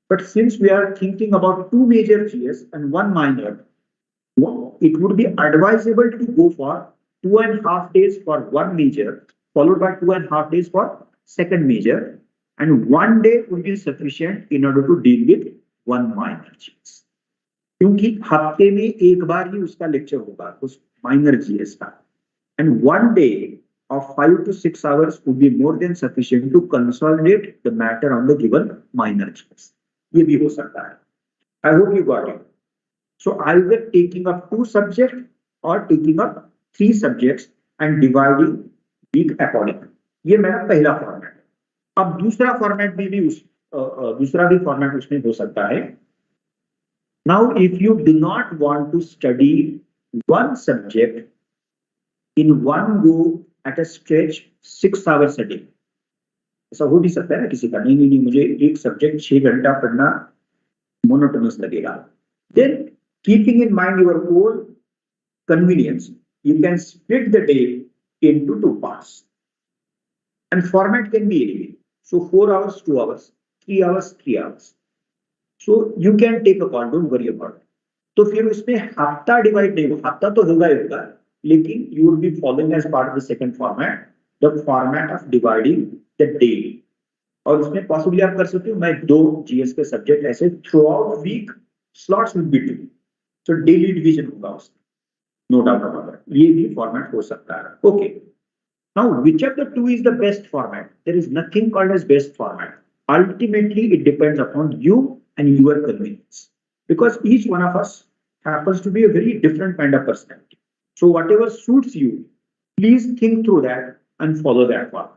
S1: But since we are thinking about 2 major GS and 1 minor, it would be advisable to go for 2.5 days for one major, followed by 2.5 days for second major, and 1 day would be sufficient in order to deal with one minor GS. क्योंकि हफ्ते में एक बार ही उसका lecture होगा उस minor GS का, and 1 day of 5 to 6 hours would be more than sufficient to consolidate the matter on the given minor GS. ये भी हो सकता है. I hope you got it. So either taking up 2 subjects or taking up 3 subjects and dividing week accordingly. ये मेरा पहला format है. अब दूसरा फॉर्मेट भी दूसरा भी फॉर्मेट उसमें हो सकता है. Now if you do not want to study one subject in one go at a stretch 6 hours a day, ऐसा हो भी सकता है ना किसी का, नहीं मुझे एक सब्जेक्ट 6 घंटा पढ़ना मोनोटोनस लगेगा. Then keeping in mind your own convenience, you can split the day into 2 parts. And format can be anything. So 4 hours, 2 hours, 3 hours, 3 hours. So you can take a call, don't worry about it. तो फिर उसमें हफ्ता divide नहीं होगा, हफ्ता तो होगा ही होगा, लेकिन you will be following as part of the second format, the format of dividing the day. और उसमें पॉसिबली आप कर सकते हो, मैं 2 जीएस के सब्जेक्ट ऐसे throughout week slots will be 2. So daily division होगा उसमें, no doubt about it. ये भी फॉर्मेट हो सकता है. Okay. Now, which of the two is the best format? There is nothing called as best format. Ultimately, it depends upon you and your convenience, because each one of us happens to be a very different kind of personality. So whatever suits you, please think through that and follow that format.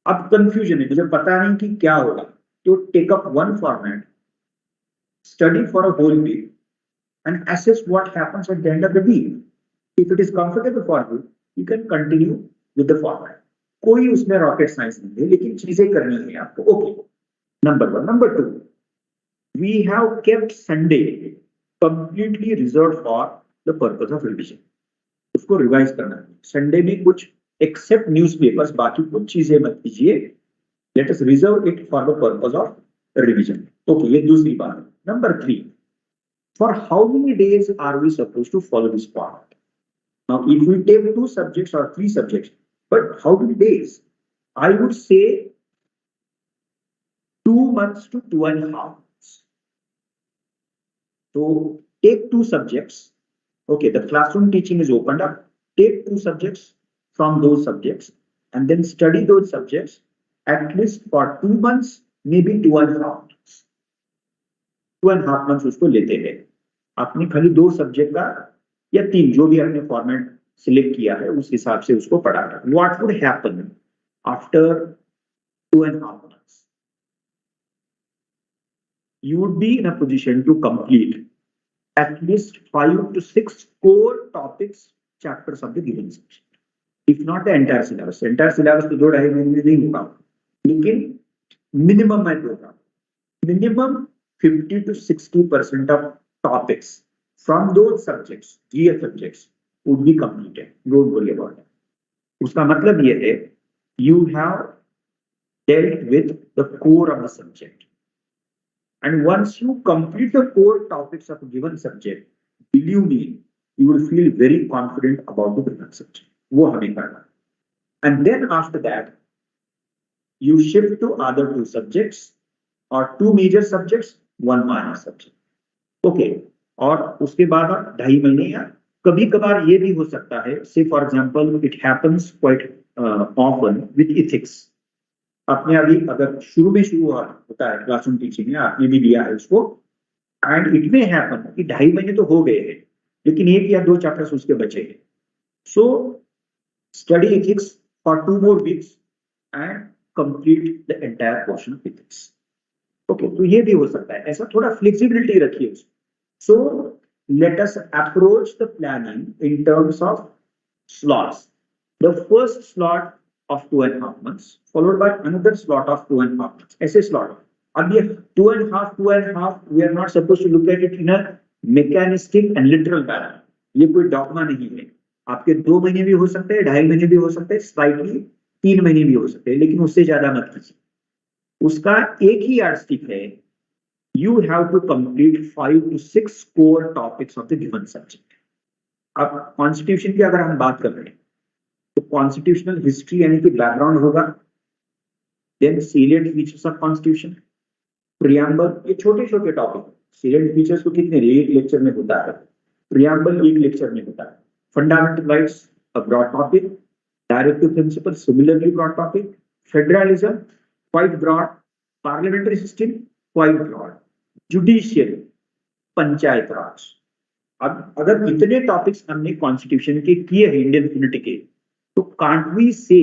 S1: अब confusion है, मुझे पता नहीं कि क्या होगा, तो take up one format, study for a whole week, and assess what happens at the end of the week. If it is comfortable for you, you can continue with the format. कोई उसमें rocket science नहीं है, लेकिन चीजें करनी है आपको. Okay, number 1. Number 2, we have kept Sunday completely reserved for the purpose of revision. उसको रिवाइज करना है. संडे में कुछ एक्सेप्ट न्यूज़पेपर्स, बाकी कुछ चीजें मत कीजिए. Let us reserve it for the purpose of revision. Okay, ये दूसरी बात है. Number 3, for how many days are we supposed to follow this format? Now, if we take 2 subjects or 3 subjects, but how many days? I would say 2 months to 2.5 months. So take 2 subjects. Okay, the classroom teaching is opened up. Take 2 subjects from those subjects and then study those subjects at least for 2 months, maybe 2.5 months. 2.5 months उसको लेते हैं. आपने खाली 2 subject का या 3, जो भी आपने फॉर्मेट सिलेक्ट किया है उस हिसाब से उसको पढ़ाना. What would happen after 2.5 months? You would be in a position to complete at least 5 to 6 core topics, chapters of the given section. If not the entire syllabus. Entire syllabus तो 2-2.5 महीने में नहीं होगा, लेकिन मिनिमम मैं बोलता हूँ, minimum 50 to 60% of topics from those subjects, GS subjects, would be completed. Don't worry about it. उसका मतलब ये है, you have dealt with the core of the subject. And once you complete the core topics of a given subject, believe me, you will feel very confident about the given subject. वो हमें करना. And then after that, you shift to other 2 subjects or 2 major subjects, 1 minor subject. Okay. और उसके बाद 2.5 महीने या कभी कभार ये भी हो सकता है, से for example it happens quite often with ethics. आपने अभी अगर शुरू होता है क्लासरूम टीचिंग में, आपने भी लिया है उसको, एंड इट मे हैपन कि 2.5 महीने तो हो गए हैं, लेकिन 1 या 2 चैप्टर्स उसके बचे हैं. So study ethics for 2 more weeks and complete the entire portion of ethics. Okay, तो ये भी हो सकता है. ऐसा थोड़ा फ्लेक्सिबिलिटी रखिए उसको. So let us approach the planning in terms of slots. The first slot of 2.5 months, followed by another slot of 2.5 months. ऐसे slot. अब ये 2.5, we are not supposed to look at it in a mechanistic and literal manner. ये कोई dogma नहीं है. आपके 2 महीने भी हो सकते हैं, 2.5 महीने भी हो सकते हैं, स्लाइटली 3 महीने भी हो सकते हैं, लेकिन उससे ज्यादा मत कीजिए. उसका एक ही यार्डस्टिक है, you have to complete 5 to 6 core topics of the given subject. अब कॉन्स्टिट्यूशन की अगर हम बात कर रहे हैं तो कॉन्स्टिट्यूशनल हिस्ट्री यानी कि बैकग्राउंड होगा, then salient features of constitution, preamble, ये छोटे छोटे टॉपिक। सीलियंट फीचर्स को कितने एक लेक्चर में होता है, प्रियम्बल एक लेक्चर में होता है। Fundamental rights a broad topic, directive principle similarly broad topic, federalism quite broad, parliamentary system quite broad, judiciary, panchayat raj. अब अगर इतने टॉपिक्स हमने कॉन्स्टिट्यूशन के किए हैं इंडियन यूनिटी के, तो can't we say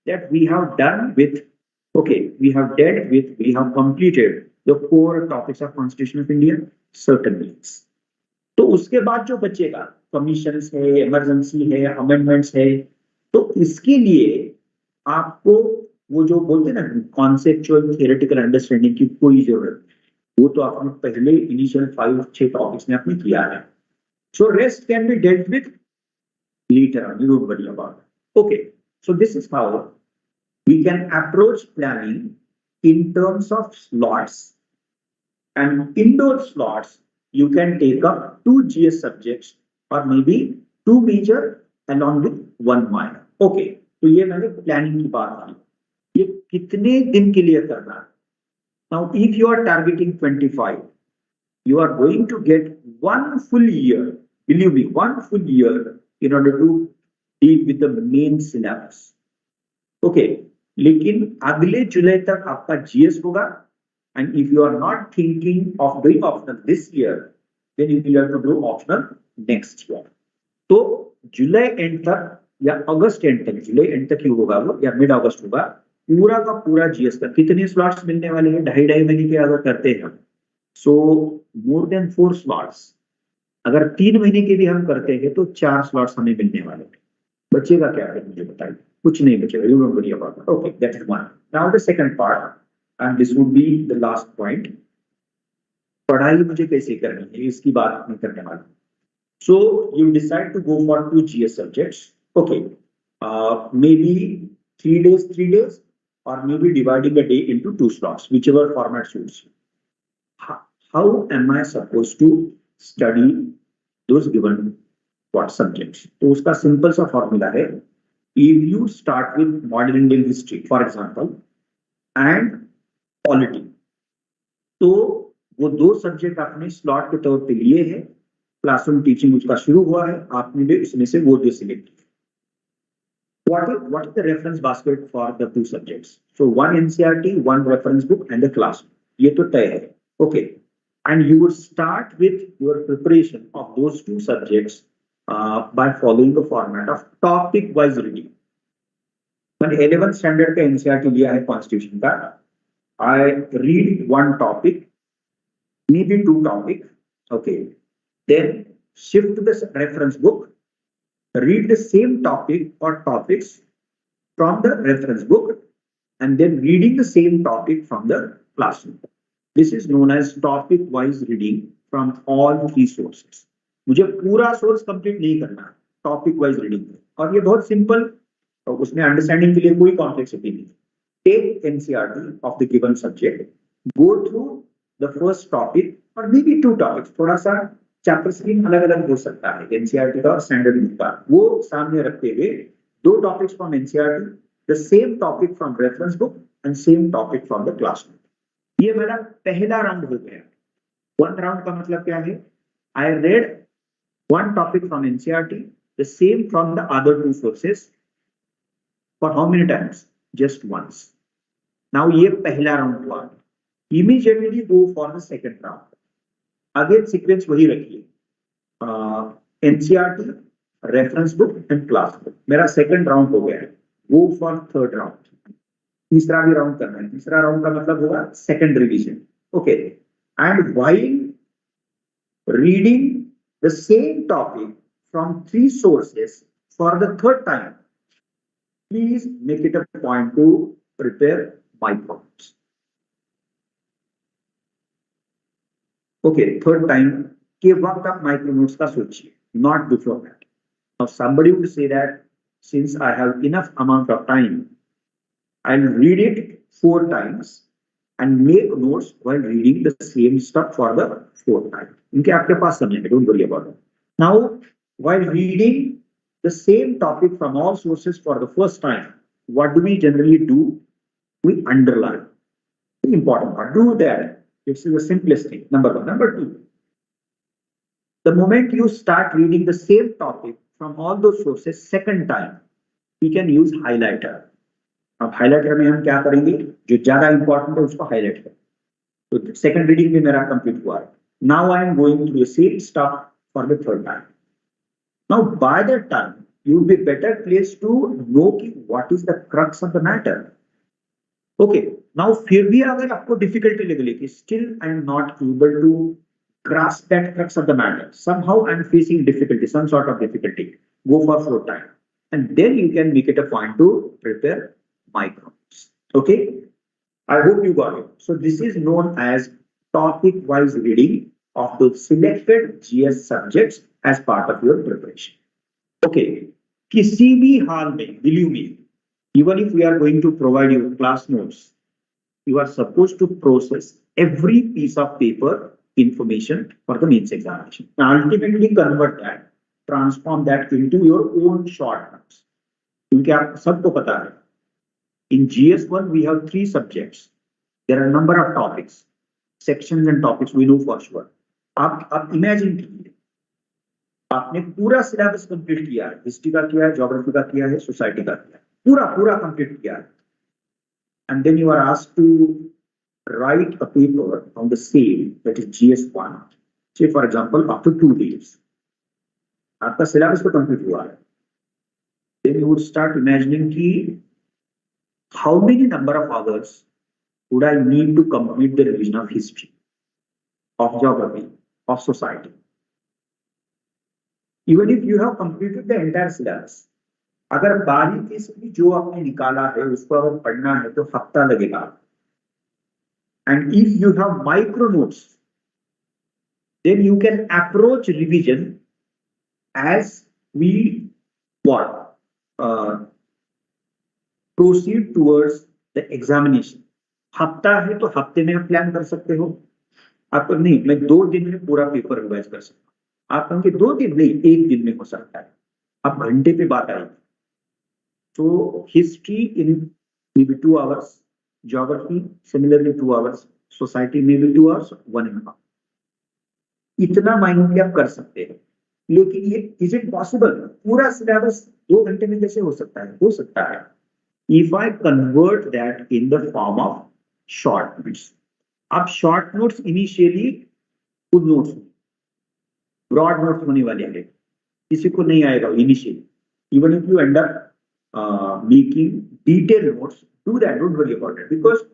S1: that we have done with okay we have dealt with, we have completed the core topics of constitution of India? Certainly. तो उसके बाद जो बचेगा कमीशन है, इमरजेंसी है, अमेंडमेंट्स है, तो इसके लिए आपको वो जो बोलते हैं ना कॉन्सेप्चुअल थियोरेटिकल अंडरस्टैंडिंग की कोई जरूरत नहीं, वो तो आपने पहले इनिशियल 5-6 टॉपिक्स में आपने किया है। So rest can be dealt with later on, you don't worry about it. Okay, so this is how we can approach planning in terms of slots, and in those slots you can take up 2 GS subjects or maybe 2 major along with 1 minor. Okay, तो ये मैंने planning की बात की, ये कितने दिन के लिए करना है। Now if you are targeting 25, you are going to get 1 full year, believe me, 1 full year in order to deal with the main syllabus. Okay, लेकिन अगले जुलाई तक आपका जीएस होगा, and if you are not thinking of doing optional this year, then you will have to do optional next year. तो July and तक या अगस्त and तक, जुलाई and तक ही होगा वो या मिड अगस्त होगा, पूरा का पूरा जीएस का कितने स्लॉट्स मिलने वाले हैं, 2.5 महीने के अगर करते हैं हम, सो मोर देन 4 स्लॉट्स। अगर 3 महीने के भी हम करते हैं तो 4 स्लॉट्स हमें मिलने वाले हैं। बचेगा क्या है मुझे बताइए, कुछ नहीं बचेगा, you don't worry about it. Okay, that is one. Now the second part, and this would be the last point. पढ़ाई मुझे कैसे करनी है इसकी बात मैं करने वाला हूँ। So you decide to go for 2 GS subjects. Okay, maybe 3 days, 3 days, or maybe dividing the day into 2 slots, whichever format suits you. How am I supposed to study those given what subjects? तो उसका simple सा formula है, if you start with modern Indian history for example and polity, तो वो 2 subject आपने slot के तौर पे लिए हैं, क्लासरूम टीचिंग उसका शुरू हुआ है, आपने भी उसमें से वो 2 सिलेक्ट किए। what is the reference basket for the 2 subjects? So 1 NCERT, 1 reference book and the classroom, ये तो तय है। Okay, and you would start with your preparation of those 2 subjects by following the format of topic wise reading. मैंने 11th standard का NCERT लिया है constitution का, I read 1 topic, maybe 2 topic, okay, then shift to the reference book, read the same topic or topics from the reference book, and then reading the same topic from the classroom. This is known as topic wise reading from all 3 sources. मुझे पूरा source complete नहीं करना, topic wise reading, और ये बहुत simple, और उसमें understanding के लिए कोई कॉम्प्लेक्सिटी नहीं। Take NCERT of the given subject, go through the first topic और मे बी 2 टॉपिक्स, थोड़ा सा चैप्टर स्कीम अलग अलग हो सकता है एनसीईआरटी का और स्टैंडर्ड बुक का, वो सामने रखते हुए 2 topics from NCERT, the same topic from reference book and same topic from the classroom. ये मेरा पहला राउंड हो गया। 1 राउंड का मतलब क्या है, I read 1 topic from NCERT, the same from the other 2 sources, for how many times? Just once. Now ये पहला राउंड हुआ। Immediately go for the second round. Again sequence वही रखिए, NCERT, reference book and class book। मेरा second round हो गया है। Go for third round। तीसरा भी राउंड करना है। तीसरा राउंड का मतलब होगा second revision। Okay, and while reading the same topic from 3 sources for the 3rd time, please make it a point to prepare micro notes. Okay, 3rd time के वक्त आप micro notes का सोचिए, not before that. Now somebody would say that since I have enough amount of time, I'll read it 4 times and make notes while reading the same stuff for the 4th time. इनके आपके पास समय है, don't worry about it. Now while reading the same topic from all sources for the first time, what do we generally do? We underline the important part. Do that. This is the simplest thing. Number one. Number two, the moment you start reading the same topic from all those sources second time, we can use highlighter. अब highlighter में हम क्या करेंगे? जो ज्यादा important है उसको highlight करें. तो second reading भी मेरा complete हुआ है. Now I am going to the same stuff for the third time. Now by that time, you will be better placed to know what is the crux of the matter. Okay. Now फिर भी अगर आपको difficulty लगे कि still I am not able to grasp that crux of the matter. Somehow I am facing difficulty, some sort of difficulty. Go for fourth time. And then you can make it a point to prepare micros. Okay. I hope you got it. So this is known as topic-wise reading of the selected GS subjects as part of your preparation. Okay. किसी भी हाल में, believe me, even if we are going to provide you class notes, you are supposed to process every piece of paper information for the mains examination. Now, ultimately convert that, transform that into your own short notes. क्योंकि आप सबको पता है, in GS1 we have 3 subjects. There are a number of topics, sections and topics we know for sure. आप imagine कीजिए, आपने पूरा syllabus complete किया है, हिस्ट्री का किया है, ज्योग्राफी का किया है, सोसाइटी का किया है, पूरा कंप्लीट किया है, and then you are asked to write a paper on the same, that is GS1, say for example after 2 days. आपका सिलेबस तो कंप्लीट हुआ है. Then you would start imagining कि how many number of hours would I need to complete the revision of history, of geography, of society. Even if you have completed the entire syllabus, अगर बारीकी से भी जो आपने निकाला है उसको अगर पढ़ना है तो हफ्ता लगेगा. And if you have micro notes, then you can approach revision as we proceed towards the examination. हफ्ता है तो हफ्ते में आप प्लान कर सकते हो. आप नहीं, मैं 2 दिन में पूरा पेपर रिवाइज कर सकता हूँ. आप कहेंगे 2 दिन नहीं, 1 दिन में हो सकता है. आप घंटे पे बात आएगी. So history in maybe 2 hours, geography similarly 2 hours, society maybe 2 hours, 1.5. इतना माइंड आप कर सकते हैं. लेकिन ये इज इट पॉसिबल? पूरा सिलेबस 2 घंटे में कैसे हो सकता है? हो सकता है if I convert that in the form of short notes. अब short notes initially good notes, broad notes होने वाले हैं, किसी को नहीं आएगा initially. Even if you end up making detailed notes, do that, don't worry about it, because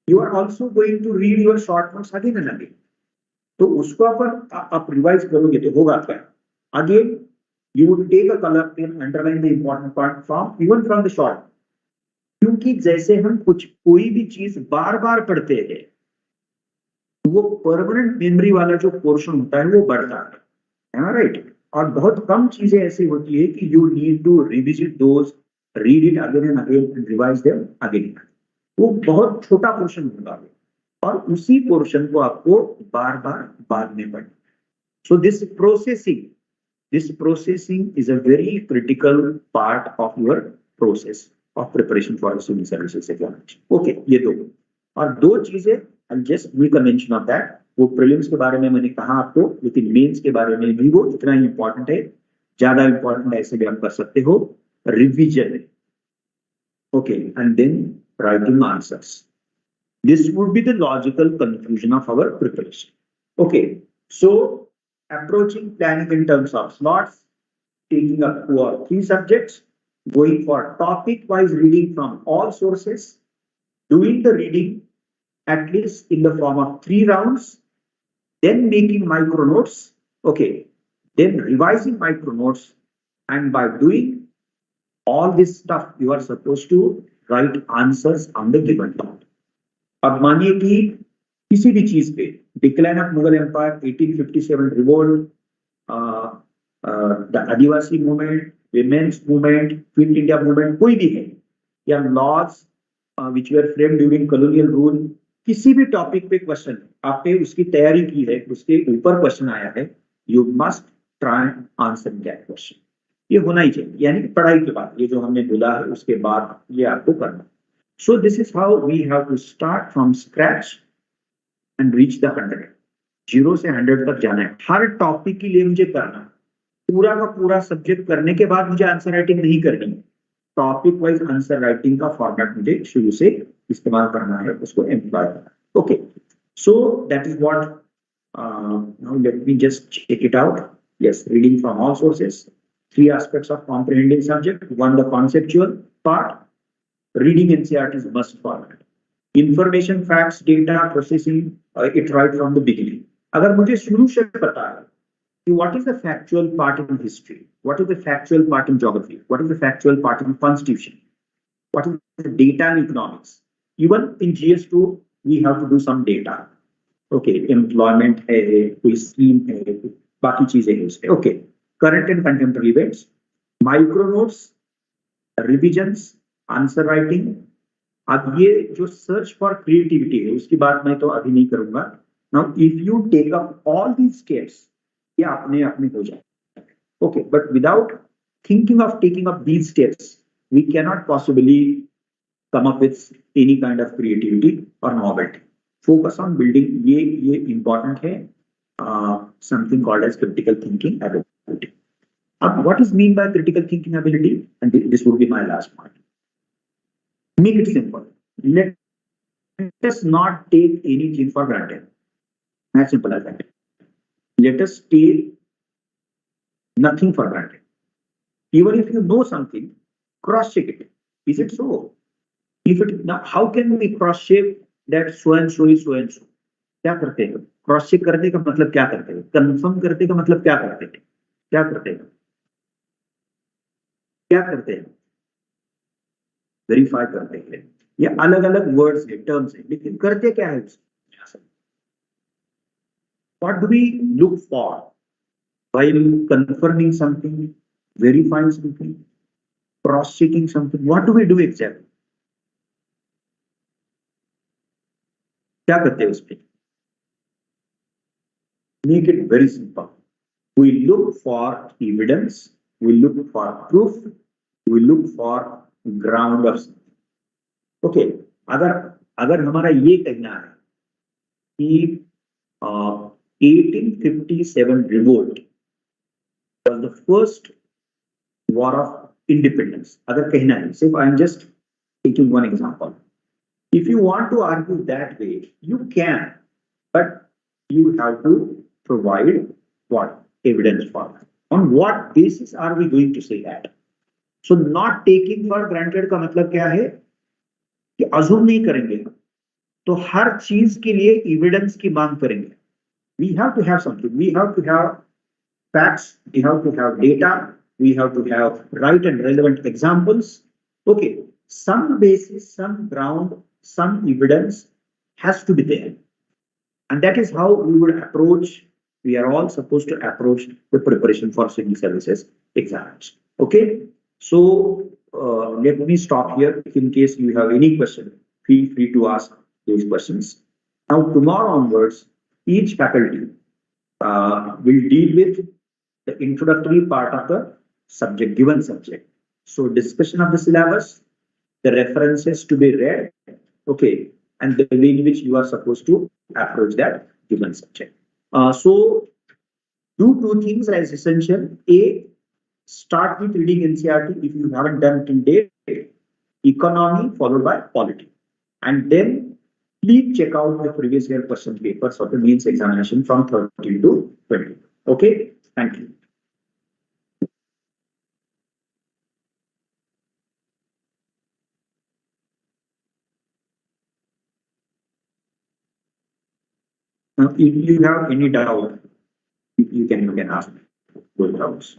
S1: you are also going to read your short notes again and again. तो उसको आप रिवाइज करोगे तो होगा क्या? Again, you would take a color pen, underline the important part from even from the short. क्योंकि जैसे हम कोई भी चीज बार बार पढ़ते हैं, वो परमानेंट मेमोरी वाला जो पोर्शन होता है वो बढ़ता है, राइट? और बहुत कम चीजें ऐसी होती है कि you need to revisit those, read it again and again and revise them again. वो बहुत छोटा पोर्शन होगा और उसी पोर्शन को आपको बार बार बाद में पढ़ना. So this processing is a very critical part of your process of preparation for the civil services examination. Okay, ये 2 और 2 चीजें I'll just make a mention of that. वो prelims के बारे में मैंने कहा आपको, लेकिन मेंस के बारे में भी वो इतना ही important है, ज्यादा important ऐसे भी आप कर सकते हो. Revision, okay, and then writing answers. This would be the logical conclusion of our preparation. Okay, so approaching planning in terms of slots, taking up 2 or 3 subjects, going for topic-wise reading from all sources, doing the reading at least in the form of 3 rounds, then making micro notes, okay, then revising micro notes, and by doing all this stuff, you are supposed to write answers on the given topic. अब मानिए कि किसी भी चीज पे, decline of Mughal empire, 1857 revolt, the Adivasi movement, women's movement, quit India movement, कोई भी है, या laws which were framed during colonial rule, किसी भी टॉपिक पे क्वेश्चन आपने उसकी तैयारी की है, उसके ऊपर क्वेश्चन आया है, you must try answering that question. ये होना ही चाहिए, यानी कि पढ़ाई के बाद ये जो हमने बोला है उसके बाद ये आपको करना. So this is how we have to start from scratch and reach the 100. 0 से 100 तक जाना है. हर टॉपिक के लिए मुझे करना, पूरा का पूरा सब्जेक्ट करने के बाद मुझे आंसर राइटिंग नहीं करनी है. टॉपिक वाइज आंसर राइटिंग का फॉर्मेट मुझे शुरू से इस्तेमाल करना है, उसको एम्प्लॉय करना. Okay, so that is what. Now let me just check it out. Yes, reading from all sources. 3 aspects of comprehending subject. 1, the conceptual part. Reading NCERT is must format. Information, facts, data, processing it right from the beginning. अगर मुझे शुरू से पता है कि what is the factual part in history, what is the factual part in geography, what is the factual part in constitution, what is the data in economics. Even in GS2 we have to do some data. Okay, employment है, कोई scheme है, बाकी चीजें हैं उसमें. Okay, current and contemporary events, micro notes, revisions, answer writing. अब ये जो सर्च फॉर क्रिएटिविटी है उसकी बात मैं तो अभी नहीं करूंगा. Now if you take up all these steps, ये अपने आप में हो जाए. Okay, but without thinking of taking up these steps we cannot possibly come up with any kind of creativity or novelty. Focus on building, ये important है. Something called as critical thinking ability. What is mean by critical thinking ability? And this would be my last point. Make it simple. Let us not take anything for granted. As simple as that. Let us take nothing for granted. Even if you know something, cross-check it. Is it so? If it now, how can we cross-check that so and so is so and so? क्या करते हैं? Cross check करने का मतलब क्या करते हैं? Confirm करने का मतलब क्या करते हैं? क्या करते हैं? क्या करते हैं? वेरीफाई करते हैं. ये अलग अलग वर्ड्स है, टर्म्स है, लेकिन करते क्या है? What do we look for while confirming something, verifying something, cross checking something? What do we do exactly? क्या करते हैं उसमें? Make it very simple. We look for evidence, we look for proof, we look for ground of something. Okay, अगर हमारा ये कहना है कि 1857 revolt was the first war of independence, अगर कहना है, सिर्फ I am just taking one example. If you want to argue that way, you can, but you have to provide what? Evidence for that. On what basis are we going to say that? So not taking for granted का मतलब क्या है कि assume नहीं करेंगे, तो हर चीज के लिए evidence की मांग करेंगे. We have to have something. We have to have facts. We have to have data. We have to have right and relevant examples. Okay, some basis, some ground, some evidence has to be there. And that is how we would approach, we are all supposed to approach the preparation for civil services exams. Okay, so let me stop here. In case you have any question, feel free to ask those questions. Now tomorrow onwards, each faculty will deal with the introductory part of the subject, given subject. So discussion of the syllabus, the references to be read, okay, and the way in which you are supposed to approach that given subject. So do 2 things as essential. A, start with reading NCERT if you haven't done till date, economy followed by polity, and then please check out the previous year question papers of the mains examination from 13 to 20. Okay, thank you. Now, if you have any doubt, you can ask those doubts.